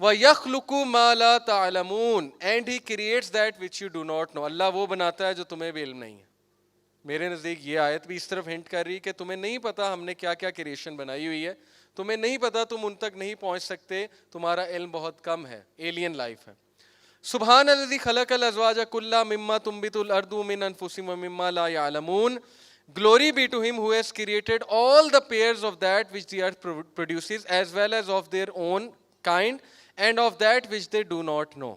وَيَخْلُقُ مَا لَا تَعْلَمُونَ, and he creates that which you do not know. اللہ وہ بناتا ہے جو تمہیں بھی علم نہیں ہے. میرے نزدیک یہ آیت بھی اس طرف ہنٹ کر رہی کہ تمہیں نہیں پتا ہم نے کیا کیا کریشن بنائی ہوئی ہے, تمہیں نہیں پتا, تم ان تک نہیں پہنچ سکتے, تمہارا علم بہت کم ہے, ایلین لائف ہے. سبحان الذی خلق الازواج کلھا مما تنبت الارض من انفسہم ومما لا یعلمون. Glory be to him who has created all the pairs of that which the earth produces, as well as of their own kind, and of that which they do not know.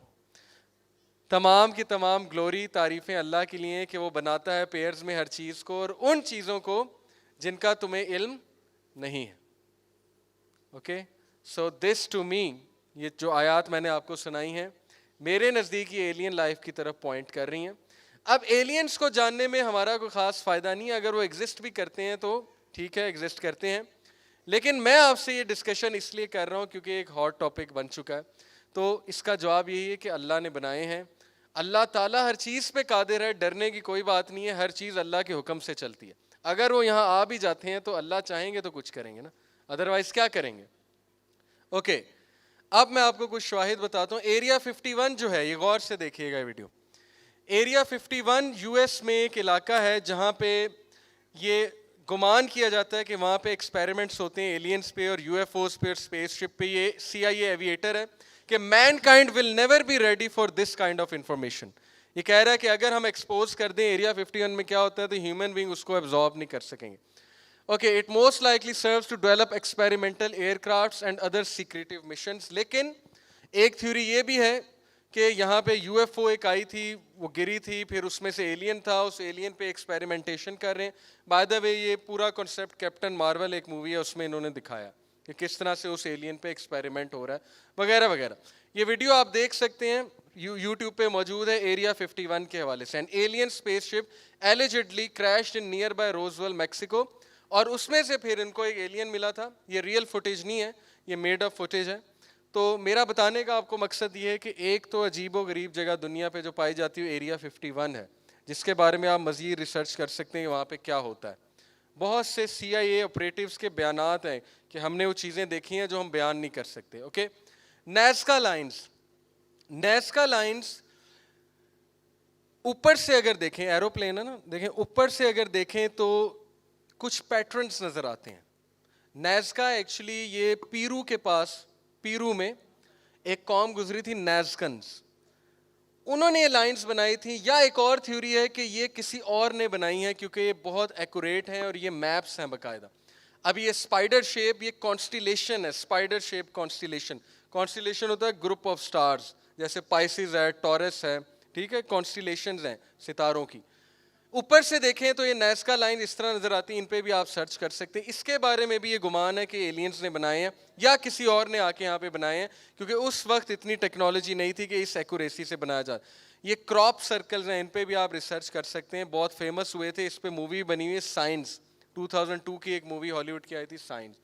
تمام کی تمام glory تعریفیں اللہ کے لیے کہ وہ بناتا ہے پیئرز میں ہر چیز کو, اور ان چیزوں کو جن کا تمہیں علم نہیں ہے. Okay, so this to me, یہ جو آیات میں نے آپ کو سنائی ہیں میرے نزدیک یہ ایلین لائف کی طرف پوائنٹ کر رہی ہیں. اب ایلینز کو جاننے میں ہمارا کوئی خاص فائدہ نہیں ہے, اگر وہ ایگزسٹ بھی کرتے ہیں تو ٹھیک ہے, ایگزسٹ کرتے ہیں, لیکن میں آپ سے یہ ڈسکشن اس لیے کر رہا ہوں کیونکہ ایک ہاٹ ٹاپک بن چکا ہے. تو اس کا جواب یہی ہے کہ اللہ نے بنائے ہیں, اللہ تعالیٰ ہر چیز پہ قادر ہے, ڈرنے کی کوئی بات نہیں ہے, ہر چیز اللہ کے حکم سے چلتی ہے. اگر وہ یہاں آ بھی جاتے ہیں تو اللہ چاہیں گے تو کچھ کریں گے نا, ادروائز کیا کریں گے. اوکے, اب میں آپ کو کچھ شواہد بتاتا ہوں. ایریا 51 جو ہے, یہ غور سے دیکھیے گا ویڈیو. ایریا 51 یو ایس میں ایک علاقہ ہے جہاں پہ یہ گمان کیا جاتا ہے کہ وہاں پہ ایکسپیریمنٹس ہوتے ہیں ایلینز پہ اور یو ایف اوز پہ اور اسپیس شپ پہ. یہ سی آئی اے ایویٹر ہے کہ mankind will never be ready for this kind of information. یہ کہہ رہا ہے کہ اگر ہم ایکسپوز کر دیں ایریا 51 میں کیا ہوتا ہے تو ہیومن بینگ اس کو ایبزارب نہیں کر سکیں گے. Okay, it most likely serves to develop experimental aircrafts and other secretive missions. لیکن ایک تھیوری یہ بھی ہے کہ یہاں پہ یو ایف او ایک آئی تھی, وہ گری تھی, پھر اس میں سے ایلین تھا, اس ایلین پہ ایکسپیریمنٹیشن کر رہے ہیں. بائی دا وے یہ پورا کنسیپٹ کیپٹن مارول ایک مووی ہے اس میں انہوں نے دکھایا کہ کس طرح سے اس ایلین پہ ایکسپیریمنٹ ہو رہا ہے وغیرہ وغیرہ. یہ ویڈیو آپ دیکھ سکتے ہیں, یوٹیوب پہ موجود ہے, ایریا 51 کے حوالے سے. An alien spaceship allegedly crashed in nearby Roswell Mexico, اور اس میں سے پھر ان کو ایک ایلین ملا تھا. یہ ریئل فوٹیج نہیں ہے, یہ میڈ اپ فوٹیج ہے. تو میرا بتانے کا آپ کو مقصد یہ ہے کہ ایک تو عجیب و غریب جگہ دنیا پہ جو پائی جاتی ہے ایریا 51 ہے, جس کے بارے میں آپ مزید ریسرچ کر سکتے ہیں وہاں پہ کیا ہوتا ہے. بہت سے سی آئی اے آپریٹیوز کے بیانات ہیں کہ ہم نے وہ چیزیں دیکھی ہیں جو ہم بیان نہیں کر سکتے. اوکے, نیزکا لائنز, نیزکا لائنز اوپر سے اگر دیکھیں, ایروپلین ہے نا, دیکھیں اوپر سے اگر دیکھیں تو کچھ پیٹرنز نظر آتے ہیں. نیزکا ایکچولی یہ پیرو کے پاس, پیرو میں ایک قوم گزری تھی نیزکنز, انہوں نے یہ لائنز بنائی تھی. یا ایک اور تھیوری ہے کہ یہ کسی اور نے بنائی ہیں کیونکہ یہ بہت ایکوریٹ ہیں اور یہ میپس ہیں باقاعدہ. اب یہ اسپائڈر شیپ, یہ کانسٹیلیشن ہے, اسپائڈر شیپ کانسٹیلیشن. کانسٹیلیشن ہوتا ہے گروپ آف سٹارز, جیسے پائسز ہے, ٹورس ہے, ٹھیک ہے, کانسٹیلیشنز ہیں ستاروں کی. اوپر سے دیکھیں تو یہ نیزکا لائن اس طرح نظر آتی ہیں, ان پہ بھی آپ سرچ کر سکتے ہیں. اس کے بارے میں بھی یہ گمان ہے کہ ایلینز نے بنائے ہیں یا کسی اور نے آ کے یہاں پہ بنائے ہیں, کیونکہ اس وقت اتنی ٹیکنالوجی نہیں تھی کہ اس ایکوریسی سے بنایا جائے. یہ کراپ سرکلز ہیں, ان پہ بھی آپ ریسرچ کر سکتے ہیں, بہت فیمس ہوئے تھے. اس پہ مووی بنی ہوئی ہے سائنس, 2002 کی ایک مووی ہالی ووڈ کی آئی تھی سائنس.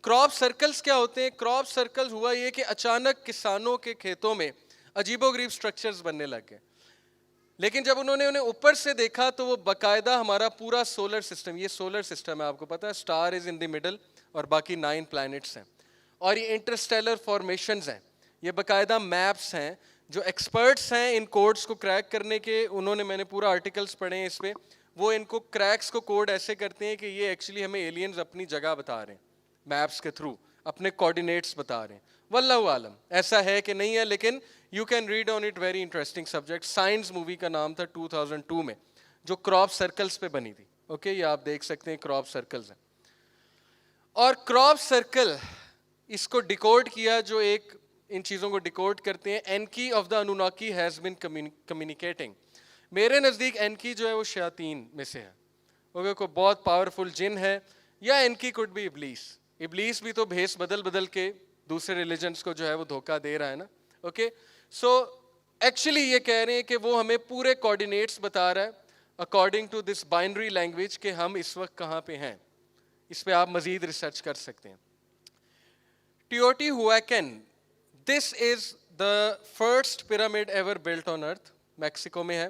کراپ سرکلز کیا ہوتے ہیں؟ کراپ سرکلز ہوا یہ کہ اچانک کسانوں کے کھیتوں میں عجیب و غریب سٹرکچرز بننے لگ گئے, لیکن جب انہوں نے انہیں اوپر سے دیکھا تو وہ باقاعدہ ہمارا پورا سولر سسٹم, یہ سولر سسٹم ہے آپ کو پتا ہے, star is in the middle اور باقی 9 پلانٹس ہیں, اور یہ انٹرسٹیلر فارمیشنز ہیں, یہ باقاعدہ میپس ہیں. جو ایکسپرٹس ہیں ان کوڈز کو کریک کرنے کے, انہوں نے, میں نے پورا آرٹیکلس پڑھے ہیں اس پہ, وہ ان کو کریکس کو کوڈ ایسے کرتے ہیں کہ یہ ایکچولی ہمیں ایلینز اپنی جگہ بتا رہے ہیں, میپس کے تھرو اپنے کوآرڈینیٹس بتا رہے ہیں. واللہ عالم ایسا ہے کہ نہیں ہے, لیکن you can read on it, very interesting subject. Science movie کا نام تھا 2002 میں, جو کراپ سرکلز پہ بنی تھی. اوکے, یہ آپ دیکھ سکتے ہیں کراپ سرکلز ہیں. اور کراپ سرکل اس کو ڈیکوڈ کیا, جو ایک ان چیزوں کو ڈیکوڈ کرتے ہیں. Enki of the Anunnaki has been communicating. میرے نزدیک اینکی جو ہے وہ شیاطین میں سے ہے, اوکے, کوئی بہت پاورفل جن ہے, یا اینکی کوڈ بھی ابلیس. ابلیس بھی تو بھیس بدل بدل کے دوسرے ریلیجنس کو جو ہے وہ دھوکہ دے رہا ہے نا. اوکے, سو ایکچولی یہ کہہ رہے ہیں کہ وہ ہمیں پورے کوآرڈینیٹس بتا رہا ہے according to this binary language کہ ہم اس وقت کہاں پہ ہیں. اس پہ آپ مزید ریسرچ کر سکتے ہیں. Teotihuacan, this is the first pyramid ever built on earth, Mexico میں ہے.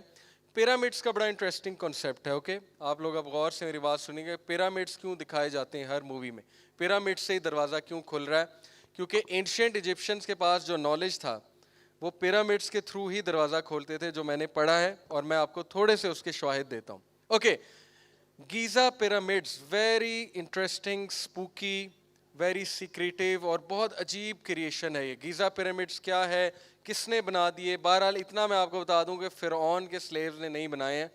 پیرامڈس کا بڑا انٹرسٹنگ کنسیپٹ ہے. اوکے, آپ لوگ اب غور سے میری بات سنیں گے. پیرامڈس کیوں دکھائے جاتے ہیں ہر مووی میں, پیرامڈ سے ہی دروازہ کیوں کھل رہا ہے؟ کیونکہ اینشینٹ ایجپشنس کے پاس جو نالج تھا وہ پیرامڈس کے تھرو ہی دروازہ کھولتے تھے, جو میں نے پڑھا ہے, اور میں آپ کو تھوڑے سے اس کے شواہد دیتا ہوں. Okay, Giza pyramids very interesting, spooky, very secretive اور بہت عجیب کریشن ہے یہ. گیزا پیرامڈس کیا ہے, کس نے بنا دیے؟ بہرحال اتنا میں آپ کو بتا دوں کہ فرعون کے سلیوز نے نہیں بنائے ہیں.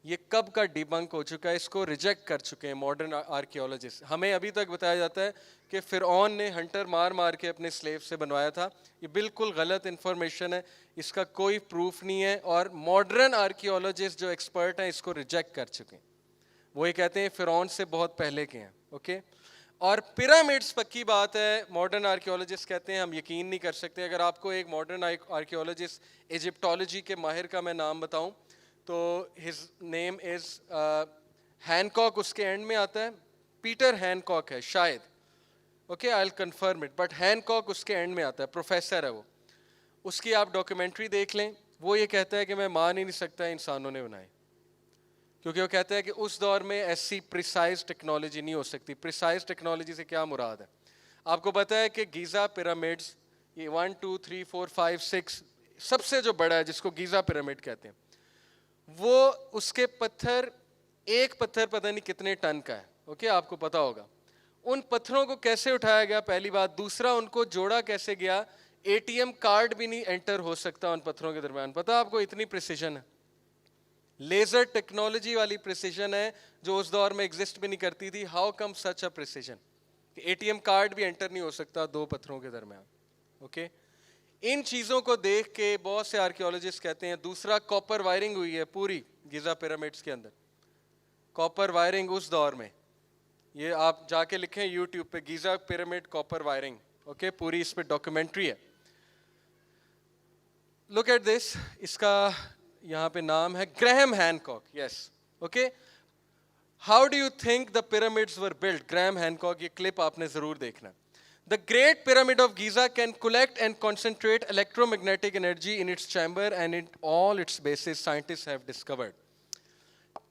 یہ کب کا ڈیبنک ہو چکا ہے, اس کو ریجیکٹ کر چکے ہیں ماڈرن آرکیولوجسٹ. ہمیں ابھی تک بتایا جاتا ہے کہ فرعون نے ہنٹر مار مار کے اپنے سلیو سے بنوایا تھا. یہ بالکل غلط انفارمیشن ہے, اس کا کوئی پروف نہیں ہے, اور ماڈرن آرکیولوجسٹ جو ایکسپرٹ ہیں اس کو ریجیکٹ کر چکے ہیں. وہ یہ کہتے ہیں فرعون سے بہت پہلے کے ہیں. اوکے, اور پیرامڈس پکی بات ہے, ماڈرن آرکیولوجسٹ کہتے ہیں ہم یقین نہیں کر سکتے. اگر آپ کو ایک ماڈرن آرکیولوجسٹ ایجپٹولوجی کے ماہر کا میں نام بتاؤں تو ہز نیم از ہینکاک, اس کے اینڈ میں آتا ہے, پیٹر ہینکاک ہے شاید. Okay, I will confirm it, but Hancock اس کے اینڈ میں آتا ہے, پروفیسر ہے وہ. اس کی آپ ڈاکیومنٹری دیکھ لیں. وہ یہ کہتا ہے کہ میں مان ہی نہیں سکتا انسانوں نے بنائے, کیونکہ وہ کہتا ہے کہ اس دور میں ایسی پریسائز ٹیکنالوجی نہیں ہو سکتی. پریسائز ٹیکنالوجی سے کیا مراد ہے؟ آپ کو پتہ ہے کہ گیزا پیرامڈس یہ 1 2 3 4 5 6 سب سے جو بڑا ہے جس کو گیزا پیرامڈ کہتے ہیں, وہ اس کے پتھر, ایک پتھر پتہ نہیں کتنے ٹن کا ہے. اوکے, آپ کو پتا ہوگا. ان پتھروں کو کیسے اٹھایا گیا پہلی بات, دوسرا ان کو جوڑا کیسے گیا, اے ٹی ایم کارڈ بھی نہیں انٹر ہو سکتا ان پتھروں کے درمیان. پتا آپ کو اتنی پریسیجن ہے, لیزر ٹیکنالوجی والی پریسیجن ہے جو اس دور میں ایگزسٹ بھی نہیں کرتی تھی. How come such a precision کہ اے ٹی ایم کارڈ بھی انٹر نہیں ہو سکتا دو پتھروں کے درمیان. اوکے, ان چیزوں کو دیکھ کے بہت سے آرکیولوجسٹ کہتے ہیں. دوسرا, کاپر وائرنگ ہوئی ہے پوری گیزا پیرامڈس کے اندر. کاپر وائرنگ اس دور میں, یہ آپ جا کے لکھیں یوٹیوب پہ گیزا پیرامڈ کاپر وائرنگ. اوکے, پوری اس پہ ڈاکیومنٹری ہے. لک ایٹ دس, اس کا یہاں پہ نام ہے Graham Hancock. Yes, okay. How do you think the pyramids were built? Graham Hancock, یہ کلپ آپ نے ضرور دیکھنا. The Great Pyramid of Giza can collect and concentrate electromagnetic energy in its chamber and in all its bases, scientists have discovered.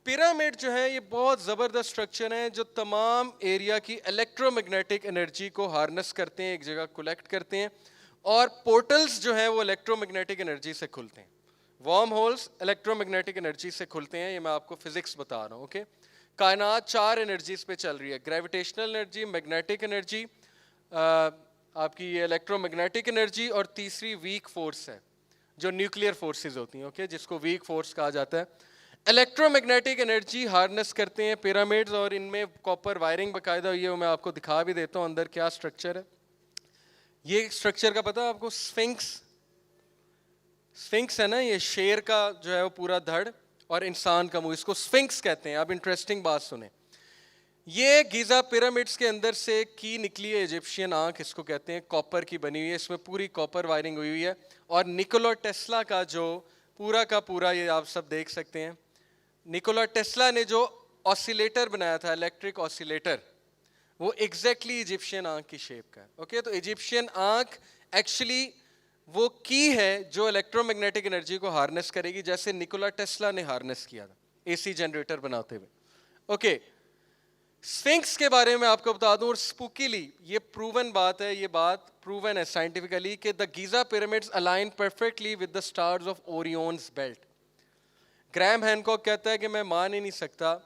Pyramid جو ہے یہ بہت زبردست اسٹرکچر ہیں جو تمام ایریا کی الیکٹرو میگنیٹک انرجی کو ہارنس کرتے ہیں, ایک جگہ کولیکٹ کرتے ہیں, اور پورٹلز جو ہیں وہ الیکٹرو میگنیٹک انرجی سے کھلتے ہیں. Warm holes electro magnetic energy سے کھلتے ہیں. یہ میں آپ کو فزکس بتا رہا ہوں. اوکے, کائنات 4 انرجیز پہ چل رہی ہے, گریویٹیشنل انرجی, میگنیٹک انرجی, آپ کی یہ الیکٹرو میگنیٹک انرجی, اور تیسری ویک فورس ہے جو نیوکلیئر فورسز ہوتی ہیں. اوکے, جس کو ویک فورس کہا جاتا ہے. الیکٹرو میگنیٹک انرجی ہارنس کرتے ہیں پیرامڈز, اور ان میں کاپر وائرنگ باقاعدہ ہوئی ہے. میں آپ کو دکھا بھی دیتا ہوں اندر کیا اسٹرکچر ہے. یہ اسٹرکچر کا پتہ آپ کو, سفنکس ہے نا, یہ شیر کا جو ہے وہ پورا دھڑ اور انسان کا منہ, اس کو سفنکس کہتے ہیں. آپ انٹرسٹنگ بات سنیں, یہ گیزا پیرامڈس کے اندر سے کی نکلی ہے ایجپشین آنکھ, اس کو کہتے ہیں, کاپر کی بنی ہوئی ہے. اس میں پوری کاپر وائرنگ ہوئی ہوئی ہے. اور نیکولا ٹیسلا کا جو پورا کا پورا, یہ آپ سب دیکھ سکتے ہیں, نیکولا ٹیسلا نے جو آسیلیٹر بنایا تھا, الیکٹرک آسیلیٹر, وہ ایگزیکٹلی ایجپشین آنکھ کی شیپ کا ہے. اوکے, تو ایجپشین آنکھ ایکچولی وہ کی ہے جو الیکٹرو میگنیٹک انرجی کو ہارنس کرے گی, جیسے نیکولا ٹیسلا نے ہارنس کیا تھا اے سی جنریٹر بناتے ہوئے. اوکے, سفنکس کے بارے میں آپ کو بتا دوں, اور اسپوکیلی یہ پروون بات ہے, یہ بات پروون ہے سائنٹیفکلی, کہ the Giza pyramids align perfectly with the stars of Orion's belt. Graham Hancock کہتا ہے کہ میں مان ہی نہیں سکتا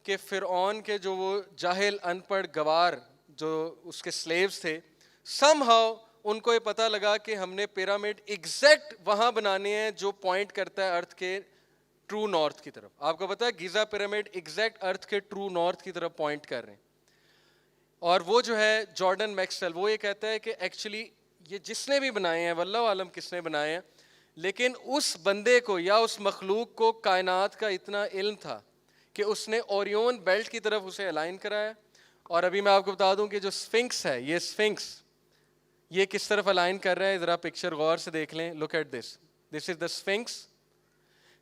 کہ فرعون کے جو وہ جاہل ان پڑھ گوار جو اس کے سلیوز تھے, سم ہاؤ ان کو یہ پتہ لگا کہ ہم نے پیرامڈ ایگزیکٹ وہاں بنانے ہیں جو پوائنٹ کرتا ہے ارتھ کے ٹرو نارتھ کی طرف. آپ کو پتا ہے گیزا پیرامڈ ایگزیکٹ ارتھ کے ٹرو نارتھ کی طرف پوائنٹ کر رہے ہیں. اور وہ جو ہے جارڈن میکسویل, وہ یہ کہتا ہے کہ ایکچولی یہ جس نے بھی بنائے ہیں, واللہ عالم کس نے بنائے ہیں, لیکن اس بندے کو یا اس مخلوق کو کائنات کا اتنا علم تھا کہ اس نے اوریون بیلٹ کی طرف اسے الائن کرایا. اور ابھی میں آپ کو بتا دوں کہ جو سفنکس ہے, یہ سفنکس یہ کس طرف الائن کر رہا ہے, ذرا پکچر غور سے دیکھ لیں. Look at this, this is the Sphinx.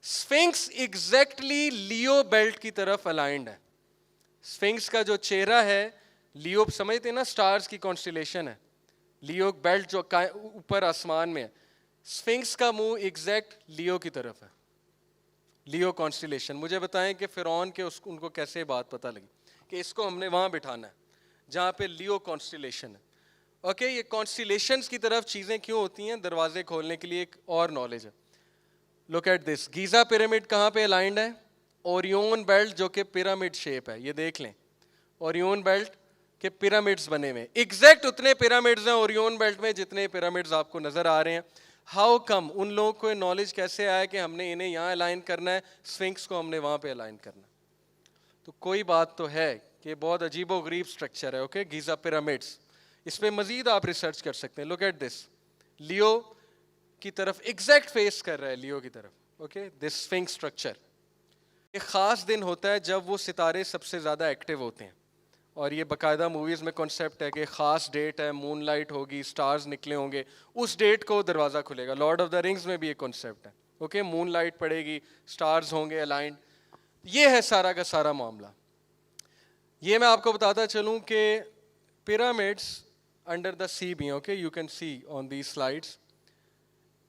Sphinx exactly Leo belt کی طرف الائنڈ ہے. سفنکس کا جو چہرہ ہے, لیو سمجھتے ہیں نا سٹارز کی کانسٹیلیشن ہے, لیو بیلٹ جو اوپر آسمان میں ہے, سفنکس کا منہ ایگزیکٹ لیو کی طرف ہے, لیو کانسٹیلیشن. مجھے بتائیں کہ فرعون کے ان کو کیسے بات پتہ لگی کہ اس کو ہم نے وہاں بٹھانا ہے جہاں پہ لیو کانسٹیلیشن ہے. اوکے یہ کانسٹیلیشنز کی طرف چیزیں کیوں ہوتی ہیں, دروازے کھولنے کے لیے ایک اور نالج ہے. لک ایٹ دس, گیزا پیرامڈ کہاں پہ الائنڈ ہے؟ اوریون بیلٹ جو کہ پیرامڈ شیپ ہے, یہ دیکھ لیں اوریون بیلٹ کے پیرامڈز بنے ہوئے, ایگزیکٹ اتنے پیرامڈز ہیں اوریون بیلٹ میں جتنے پیرامڈز آپ کو نظر آ رہے ہیں. ہاؤ کم, ان لوگوں کو نالج کیسے آیا کہ ہم نے انہیں یہاں الائن کرنا ہے, سفنکس کو ہم نے وہاں پہ الائن کرنا ہے؟ تو کوئی بات تو ہے کہ بہت عجیب و غریب اسٹرکچر ہے. اوکے گیزا پیرامڈس, اس پہ مزید آپ ریسرچ کر سکتے ہیں. لک ایٹ دس, لیو کی طرف ایگزیکٹ فیس کر رہا ہے, لیو کی طرف. اوکے دس سفنکس اسٹرکچر, ایک خاص دن ہوتا ہے جب وہ ستارے سب سے زیادہ ایکٹیو ہوتے ہیں, اور یہ باقاعدہ موویز میں کنسیپٹ ہے کہ خاص ڈیٹ ہے, مون لائٹ ہوگی, سٹارز نکلے ہوں گے, اس ڈیٹ کو دروازہ کھلے گا. لارڈ آف دا رنگز میں بھی یہ کنسیپٹ ہے. اوکے مون لائٹ پڑے گی, سٹارز ہوں گے الائنڈ, یہ ہے سارا کا سارا معاملہ. یہ میں آپ کو بتاتا چلوں کہ پیرامڈس انڈر دا سی بھی ہیں. Okay you can C on these slides,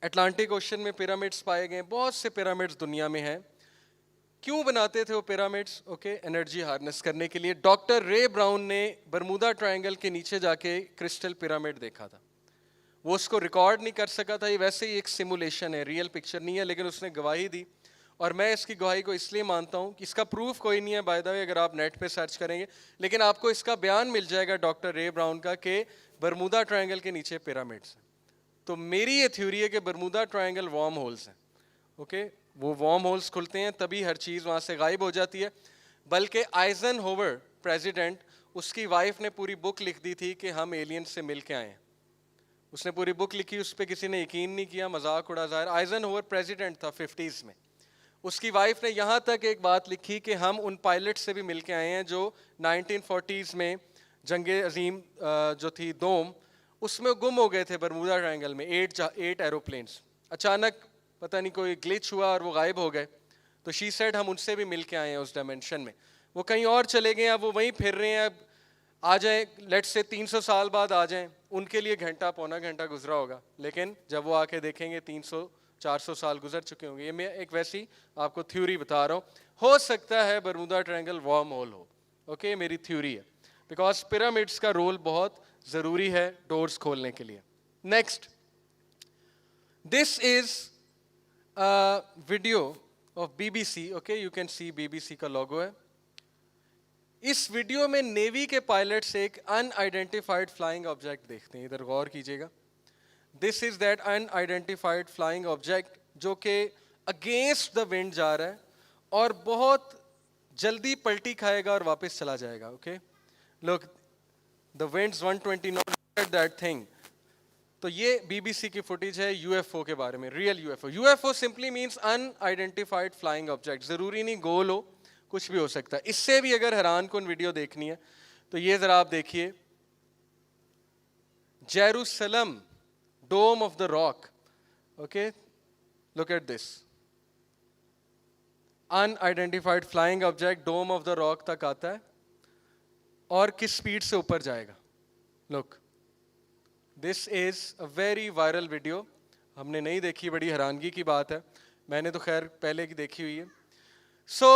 Atlantic ocean میں پیرامڈس پائے گئے, بہت سے پیرامڈس دنیا میں ہیں. کیوں بناتے تھے وہ پیرامڈس؟ اوکے انرجی ہارنس کرنے کے لیے. ڈاکٹر رے براؤن نے برمودا ٹرائنگل کے نیچے جا کے کرسٹل پیرامڈ دیکھا تھا, وہ اس کو ریکارڈ نہیں کر سکا تھا, یہ ویسے ہی ایک سیمولیشن ہے, ریئل پکچر نہیں ہے, لیکن اس نے گواہی دی, اور میں اس کی گواہی کو اس لیے مانتا ہوں کہ اس کا پروف کوئی نہیں ہے بائی دا وے, اگر آپ نیٹ پہ سرچ کریں گے, لیکن آپ کو اس کا بیان مل جائے گا ڈاکٹر رے براؤن کا کہ برمودا ٹرائنگل کے نیچے پیرامڈس ہیں. تو میری یہ تھیوری ہے کہ برمودا ٹرائنگل وارم ہولز ہیں. اوکے وہ وارم ہولز کھلتے ہیں تبھی ہر چیز وہاں سے غائب ہو جاتی ہے. بلکہ آئزن ہوور پریزیڈنٹ, اس کی وائف نے پوری بک لکھ دی تھی کہ ہم ایلین سے مل کے آئے ہیں. اس نے پوری بک لکھی, اس پہ کسی نے یقین نہیں کیا, مذاق اڑا. ظاہر آئزن ہوور پریزیڈنٹ تھا 50s میں. اس کی وائف نے یہاں تک ایک بات لکھی کہ ہم ان پائلٹ سے بھی مل کے آئے ہیں جو 1940s میں جنگ عظیم جو تھی دوم, اس میں گم ہو گئے تھے برمودا ٹرائنگل میں 8 ایروپلینس. اچانک پتہ نہیں کوئی گلچ ہوا اور وہ غائب ہو گئے. تو شی سیڈ ہم ان سے بھی مل کے آئے ہیں اس ڈائمینشن میں. وہ کہیں اور چلے گئے, اب وہ وہیں پھر رہے ہیں, اب آ جائیں لیٹ سے 300 سال بعد آ جائیں, ان کے لیے گھنٹہ پونا گھنٹہ گزرا ہوگا, لیکن جب وہ آ کے دیکھیں گے 300-400 سال گزر چکے ہوں گے. یہ میں ایک ویسی آپ کو تھیوری بتا رہا ہوں, ہو سکتا ہے برمودا ٹرائنگل وارم ہول ہو. اوکے میری تھیوری ہے, بیکاز پیرامڈس کا رول بہت ضروری ہے ڈورز کھولنے کے لیے. Next, this is video of BBC. Okay you can C BBC کا لوگو ہے. اس ویڈیو میں نیوی کے پائلٹس ایک ان آئیڈینٹیفائڈ فلائنگ آبجیکٹ دیکھتے ہیں, ادھر غور کیجیے گا. This is that unidentified flying object جو کہ اگینسٹ دا ونڈ جا رہا ہے اور بہت جلدی پلٹی کھائے گا اور واپس چلا جائے گا. Okay look the winds 120 knot at that thing. تو یہ BBC کی فوٹیج ہے UFO کے بارے میں, real UFO. UFO simply means unidentified flying object, ضروری نہیں گول ہو, کچھ بھی ہو سکتا ہے. اس سے بھی اگر حیران کن ویڈیو دیکھنی ہے تو یہ ذرا آپ دیکھیے, Jerusalem dome of the rock. Okay look at this, unidentified flying object dome of the rock تک آتا ہے اور کس سپیڈ سے اوپر جائے گا. Look this is a very viral video, ہم نے نہیں دیکھی, بڑی حیرانگی کی بات ہے, میں نے تو خیر پہلے کی دیکھی ہوئی ہے. سو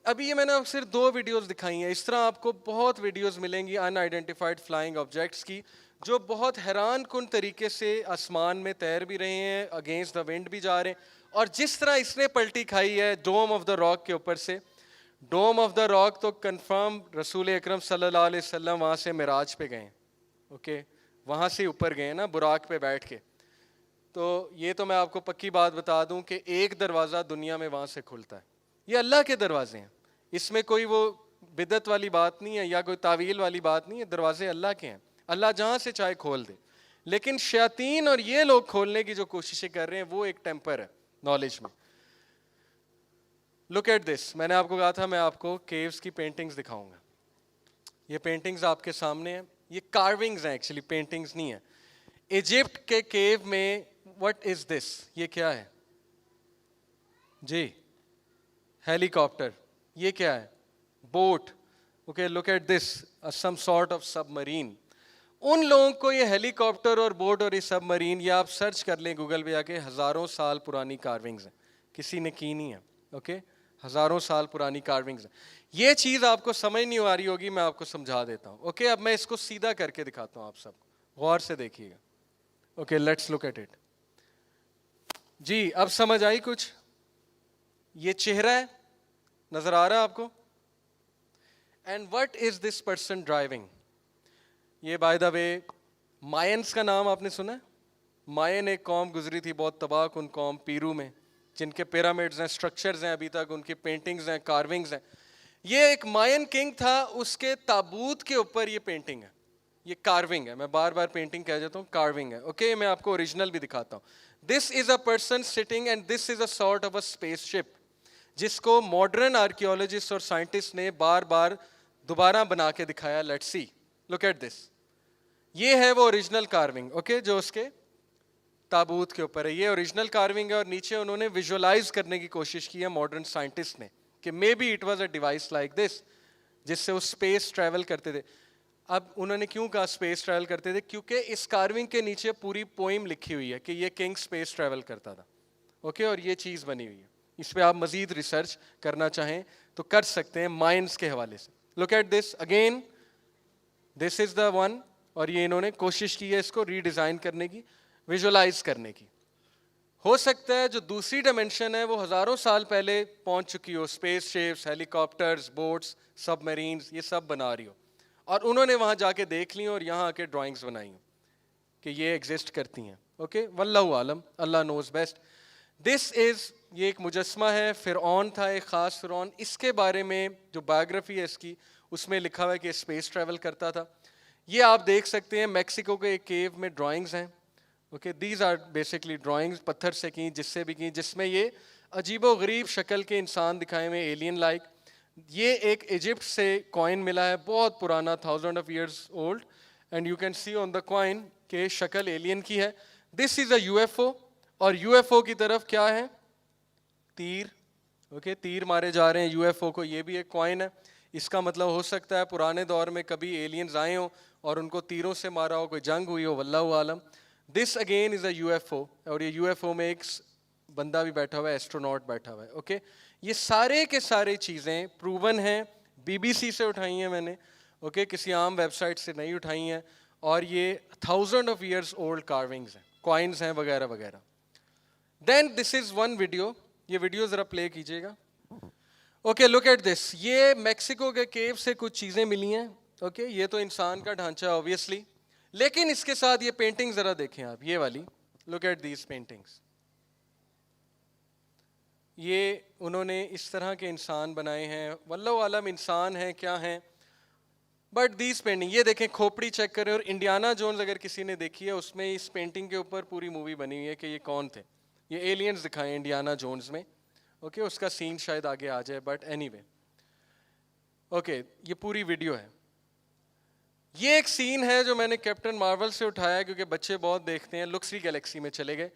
ابھی یہ میں نے صرف 2 ویڈیوز دکھائی ہیں, اس طرح آپ کو بہت ویڈیوز ملیں گی ان آئیڈینٹیفائڈ فلائنگ آبجیکٹس کی جو بہت حیران کن طریقے سے آسمان میں تیر بھی رہے ہیں, اگینسٹ دا ونڈ بھی جا رہے ہیں, اور جس طرح اس نے پلٹی کھائی ہے ڈوم آف دا راک کے اوپر سے. ڈوم آف دا راک تو کنفرم رسول اکرم صلی اللہ علیہ وسلم وہاں سے معراج پہ گئے. اوکے وہاں سے اوپر گئے نا براق پہ بیٹھ کے. تو یہ تو میں آپ کو پکی بات بتا دوں کہ ایک دروازہ دنیا میں وہاں سے کھلتا ہے, یہ اللہ کے دروازے ہیں, اس میں کوئی وہ بدعت والی بات نہیں ہے یا کوئی تعویل والی بات نہیں ہے, دروازے اللہ کے ہیں, اللہ جہاں سے چاہے کھول دے. لیکن شیاطین اور یہ لوگ کھولنے کی جو کوششیں کر رہے ہیں وہ ایک ٹیمپر ہے نالج میں. لک ایٹ دس, میں نے آپ کو کہا تھا میں آپ کو کیوز کی پینٹنگز دکھاؤں گا. یہ پینٹنگز آپ کے سامنے ہیں, یہ کارونگز ہیں ایکچولی, پینٹنگز نہیں ہیں. ایجپٹ کے کیو میں وٹ از دس, یہ کیا ہے جی؟ ہیلی کاپٹر. یہ کیا ہے؟ Boat. Okay look at this, some sort of submarine. ان لوگوں کو یہ ہیلی کاپٹر اور بوٹ اور یہ سب مرین, یہ آپ سرچ کر لیں گوگل پہ جا کے, ہزاروں سال پرانی کارونگز ہیں, کسی نے کی نہیں ہے. اوکے ہزاروں سال پرانی کارونگز ہیں. یہ چیز آپ کو سمجھ نہیں آ رہی ہوگی, میں آپ کو سمجھا دیتا ہوں. اوکے اب میں اس کو سیدھا کر کے دکھاتا ہوں آپ سب. غور سے دیکھیے گا. Okay let's look at it. جی اب سمجھ آئی کچھ؟ یہ چہرہ ہے نظر آ رہا ہے آپ کو؟ And what is this person driving? یہ بائی دا وے مائنس کا نام آپ نے سنا ہے؟ مائن ایک قوم گزری تھی بہت تباہ کن قوم پیرو میں، جن کے پیرامڈز ہیں، اسٹرکچرز ہیں، ابھی تک ان کی پینٹنگز ہیں، کارونگز ہیں. یہ ایک مائن کنگ تھا، اس کے تابوت کے اوپر یہ پینٹنگ ہے، یہ کارونگ ہے. میں بار بار پینٹنگ کہہ جاتا ہوں، کارونگ ہے. اوکے میں آپ کو اوریجنل بھی دکھاتا ہوں. This is a person sitting and this is a sort of a spaceship, جس کو ماڈرن آرکیولوجسٹ اور سائنٹسٹ نے بار بار دوبارہ بنا کے دکھایا. Let's see, look at this. یہ ہے وہ اوریجنل کارونگ، اوکے جو اس کے تابوت کے اوپر ہے. یہ اوریجنل کارونگ ہے اور نیچے انہوں نے ویژولائز کرنے کی کوشش کی ہے ماڈرن سائنٹسٹ نے کہ maybe it was a device like this جس سے وہ اسپیس ٹریول کرتے تھے. اب انہوں نے کیوں کہا اسپیس ٹریول کرتے تھے؟ کیونکہ اس کارونگ کے نیچے پوری پوئم لکھی ہوئی ہے کہ یہ کنگ اسپیس ٹریول کرتا تھا. اوکے اور یہ چیز بنی ہوئی ہے. اس پہ آپ مزید ریسرچ کرنا چاہیں تو کر سکتے ہیں مائنس کے حوالے سے. Look at this again, this is the one. اور یہ انہوں نے کوشش کی ہے اس کو ری ڈیزائن کرنے کی، ویژولائز کرنے کی. ہو سکتا ہے جو دوسری ڈائمینشن ہے وہ ہزاروں سال پہلے پہنچ چکی ہو، اسپیس شپس، ہیلی کاپٹرز، بوٹس، سب میرینز، یہ سب بنا رہی ہو، اور انہوں نے وہاں جا کے دیکھ لی اور یہاں آ کے ڈرائنگس بنائی ہوں کہ یہ ایگزسٹ کرتی ہیں. اوکے واللہ عالم، اللہ نوز بیسٹ. دس از، یہ ایک مجسمہ ہے، فرعون تھا ایک خاص فرعون. اس کے بارے میں جو بایوگرافی ہے اس کی، اس میں لکھا ہوا ہے کہ اسپیس ٹریول کرتا تھا. یہ آپ دیکھ سکتے ہیں میکسیکو کے ایک کیو میں ڈرائنگز ہیں. Okay these are basically drawings, پتھر سے کی، جس سے بھی کی، جس میں یہ عجیب و غریب شکل کے انسان دکھائے ہوئے، ایلین لائک. یہ ایک ایجپٹ سے کوائن ملا ہے، بہت پرانا، 1000 of years old, and you can C on the coin کہ شکل ایلین کی ہے. This is a U F O, اور یو ایف او کی طرف کیا ہے؟ تیر. اوکے تیر مارے جا رہے ہیں یو ایف او کو. یہ بھی ایک کوائن ہے. اس کا مطلب ہو سکتا ہے پرانے دور میں کبھی ایلینز آئے ہوں اور ان کو تیروں سے مارا ہو، کوئی جنگ ہوئی ہو، واللہ عالم. This again is a U F O, اور یہ یو ایف او میں ایک بندہ بھی بیٹھا ہوا ہے، ایسٹروناٹ بیٹھا ہوا ہے. اوکے یہ سارے کے سارے چیزیں پروون ہیں، بی بی سی سے اٹھائی ہیں میں نے، اوکے کسی عام ویب سائٹ سے نہیں اٹھائی ہیں، اور یہ 1000 آف ایئرس اولڈ کارونگز ہیں، کوائنز ہیں وغیرہ وغیرہ. دین دس از ون ویڈیو، یہ ویڈیو ذرا پلے کیجیے گا. Okay look at this. یہ میکسیکو کے کیو سے کچھ چیزیں ملی ہیں. اوکے یہ تو انسان کا ڈھانچہ اوبیسلی، لیکن اس کے ساتھ یہ پینٹنگ ذرا دیکھیں آپ، یہ والی. Look at these paintings. یہ انہوں نے اس طرح کے انسان بنائے ہیں، واللہ عالم انسان ہیں کیا ہیں، بٹ دیز پینٹنگ. یہ دیکھیں کھوپڑی چیک کریں. اور انڈیانا جونز اگر کسی نے دیکھی ہے، اس میں اس پینٹنگ کے اوپر پوری مووی بنی ہوئی ہے کہ یہ کون تھے. یہ ایلینز دکھائے انڈیانا جونز میں. اوکے اس کا سین شاید آگے آ جائے، بٹ اینی وے. اوکے یہ پوری ویڈیو ہے. یہ ایک سین ہے جو میں نے کیپٹن مارول سے اٹھایا کیونکہ بچے بہت دیکھتے ہیں. لکسری گیلیکسی میں چلے گئے.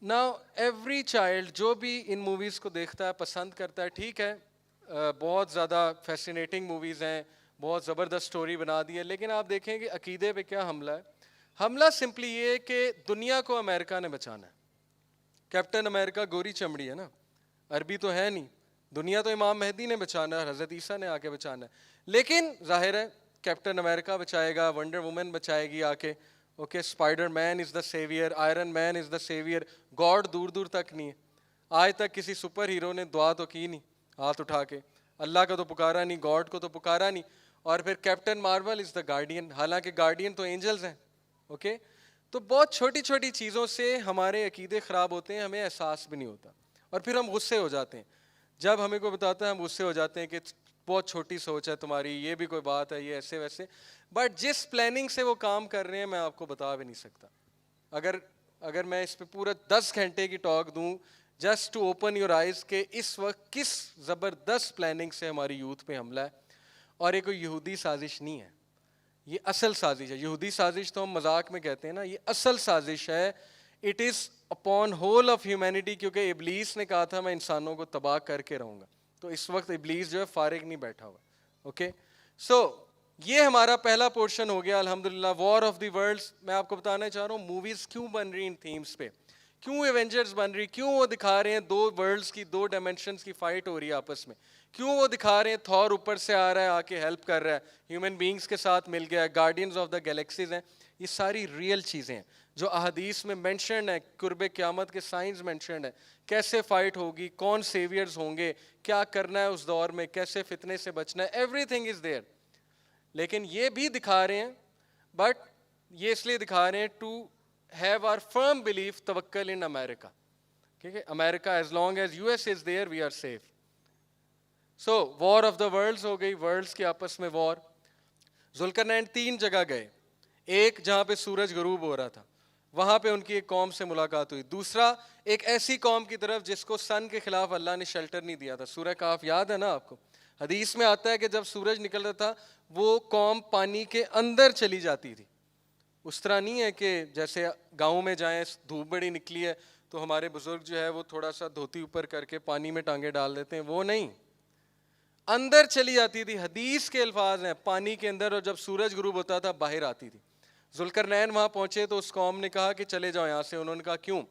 Now ایوری چائلڈ جو بھی ان موویز کو دیکھتا ہے پسند کرتا ہے، ٹھیک ہے بہت زیادہ فیسینیٹنگ موویز ہیں، بہت زبردست سٹوری بنا دی ہے، لیکن آپ دیکھیں کہ عقیدے پہ کیا حملہ ہے. حملہ سمپلی یہ ہے کہ دنیا کو امریکہ نے بچانا ہے. کیپٹن امریکہ گوری چمڑی ہے نا، عربی تو ہے نہیں. دنیا تو امام مہدی نے بچانا ہے، حضرت عیسیٰ نے آ کے بچانا ہے، لیکن ظاہر ہے کیپٹن امریکہ بچائے گا، ونڈر وومن بچائے گی آ کے. اوکے اسپائڈر مین از دا سیویئر، آئرن مین از دا سیویئر. گاڈ دور دور تک نہیں ہے. آج تک کسی سپر ہیرو نے دعا تو کی نہیں ہاتھ اٹھا کے، اللہ کا تو پکارا نہیں، گاڈ کو تو پکارا نہیں. اور پھر کیپٹن مارول از دا گارڈین، حالانکہ گارڈین تو اینجلز ہیں. اوکے تو بہت چھوٹی چھوٹی چیزوں سے ہمارے عقیدے خراب ہوتے ہیں، ہمیں احساس بھی نہیں ہوتا، اور پھر ہم غصے ہو جاتے ہیں. جب ہمیں کوئی بتاتا ہے ہم غصے ہو جاتے ہیں کہ بہت چھوٹی سوچ ہے تمہاری، یہ بھی کوئی بات ہے، یہ ایسے ویسے. بٹ جس پلاننگ سے وہ کام کر رہے ہیں میں آپ کو بتا بھی نہیں سکتا. اگر میں اس پہ پورا 10 گھنٹے کی ٹاک دوں just to open your eyes کہ اس وقت کس زبردست پلاننگ سے ہماری یوتھ پہ حملہ ہے. اور یہ کوئی یہودی سازش نہیں ہے، یہ اصل سازش ہے. یہودی سازش تو ہم مذاق میں کہتے ہیں نا، یہ اصل سازش ہے. It is upon whole of humanity, کیونکہ ابلیس نے کہا تھا میں انسانوں کو تباہ کر کے رہوں گا. تو اس وقت ابلیس جو ہے فارغ نہیں بیٹھا ہوا. اوکے سو یہ ہمارا پہلا پورشن ہو گیا الحمدللہ، وار آف دی ورلڈس. میں آپ کو بتانا چاہ رہا ہوں موویز کیوں بن رہی ان تھیمز پہ، کیوں ایونجرز بن رہی، کیوں وہ دکھا رہے ہیں دو ورلڈس کی، دو ڈائمینشنز کی فائٹ ہو رہی ہے آپس میں، کیوں وہ دکھا رہے ہیں تھور اوپر سے آ رہا ہے، آ کے ہیلپ کر رہا ہے، ہیومن بینگز کے ساتھ مل گیا، گارڈینز آف دا گیلیکسیز ہیں. یہ ساری ریئل چیزیں ہیں جو احادیث میں مینشنڈ ہے, قرب قیامت کے سائنز مینشنڈ ہے, کیسے فائٹ ہوگی, کون سیویئرز ہوں گے, کیا کرنا ہے اس دور میں, کیسے فتنے سے بچنا ہے, ایوری تھنگ از دیئر. لیکن یہ بھی دکھا رہے ہیں, بٹ یہ اس لیے دکھا رہے ہیں to have our firm belief توکل ان امیرکا. ٹھیک ہے, امریکہ as long as U S is there we are safe. So war of the worlds ہو گئی, ورلڈز کے آپس میں وار. ذوالقرنین 3 جگہ گئے, ایک جہاں پہ سورج غروب ہو رہا تھا, وہاں پہ ان کی ایک قوم سے ملاقات ہوئی. دوسرا ایک ایسی قوم کی طرف جس کو سن کے خلاف اللہ نے شیلٹر نہیں دیا تھا. سورہ کہف یاد ہے نا آپ کو, حدیث میں آتا ہے کہ جب سورج نکل رہا تھا وہ قوم پانی کے اندر چلی جاتی تھی. اس طرح نہیں ہے کہ جیسے گاؤں میں جائیں دھوپ بڑی نکلی ہے تو ہمارے بزرگ جو ہے وہ تھوڑا سا دھوتی اوپر کر کے پانی میں ٹانگیں ڈال دیتے ہیں, وہ نہیں, اندر چلی جاتی تھی. حدیث کے الفاظ ہیں پانی کے اندر, اور جب سورج غروب ہوتا تھا باہر آتی تھی. ذوالقرنین وہاں پہنچے تو اس قوم نے کہا کہ چلے جاؤ یہاں سے. انہوں نے کہا کیوں؟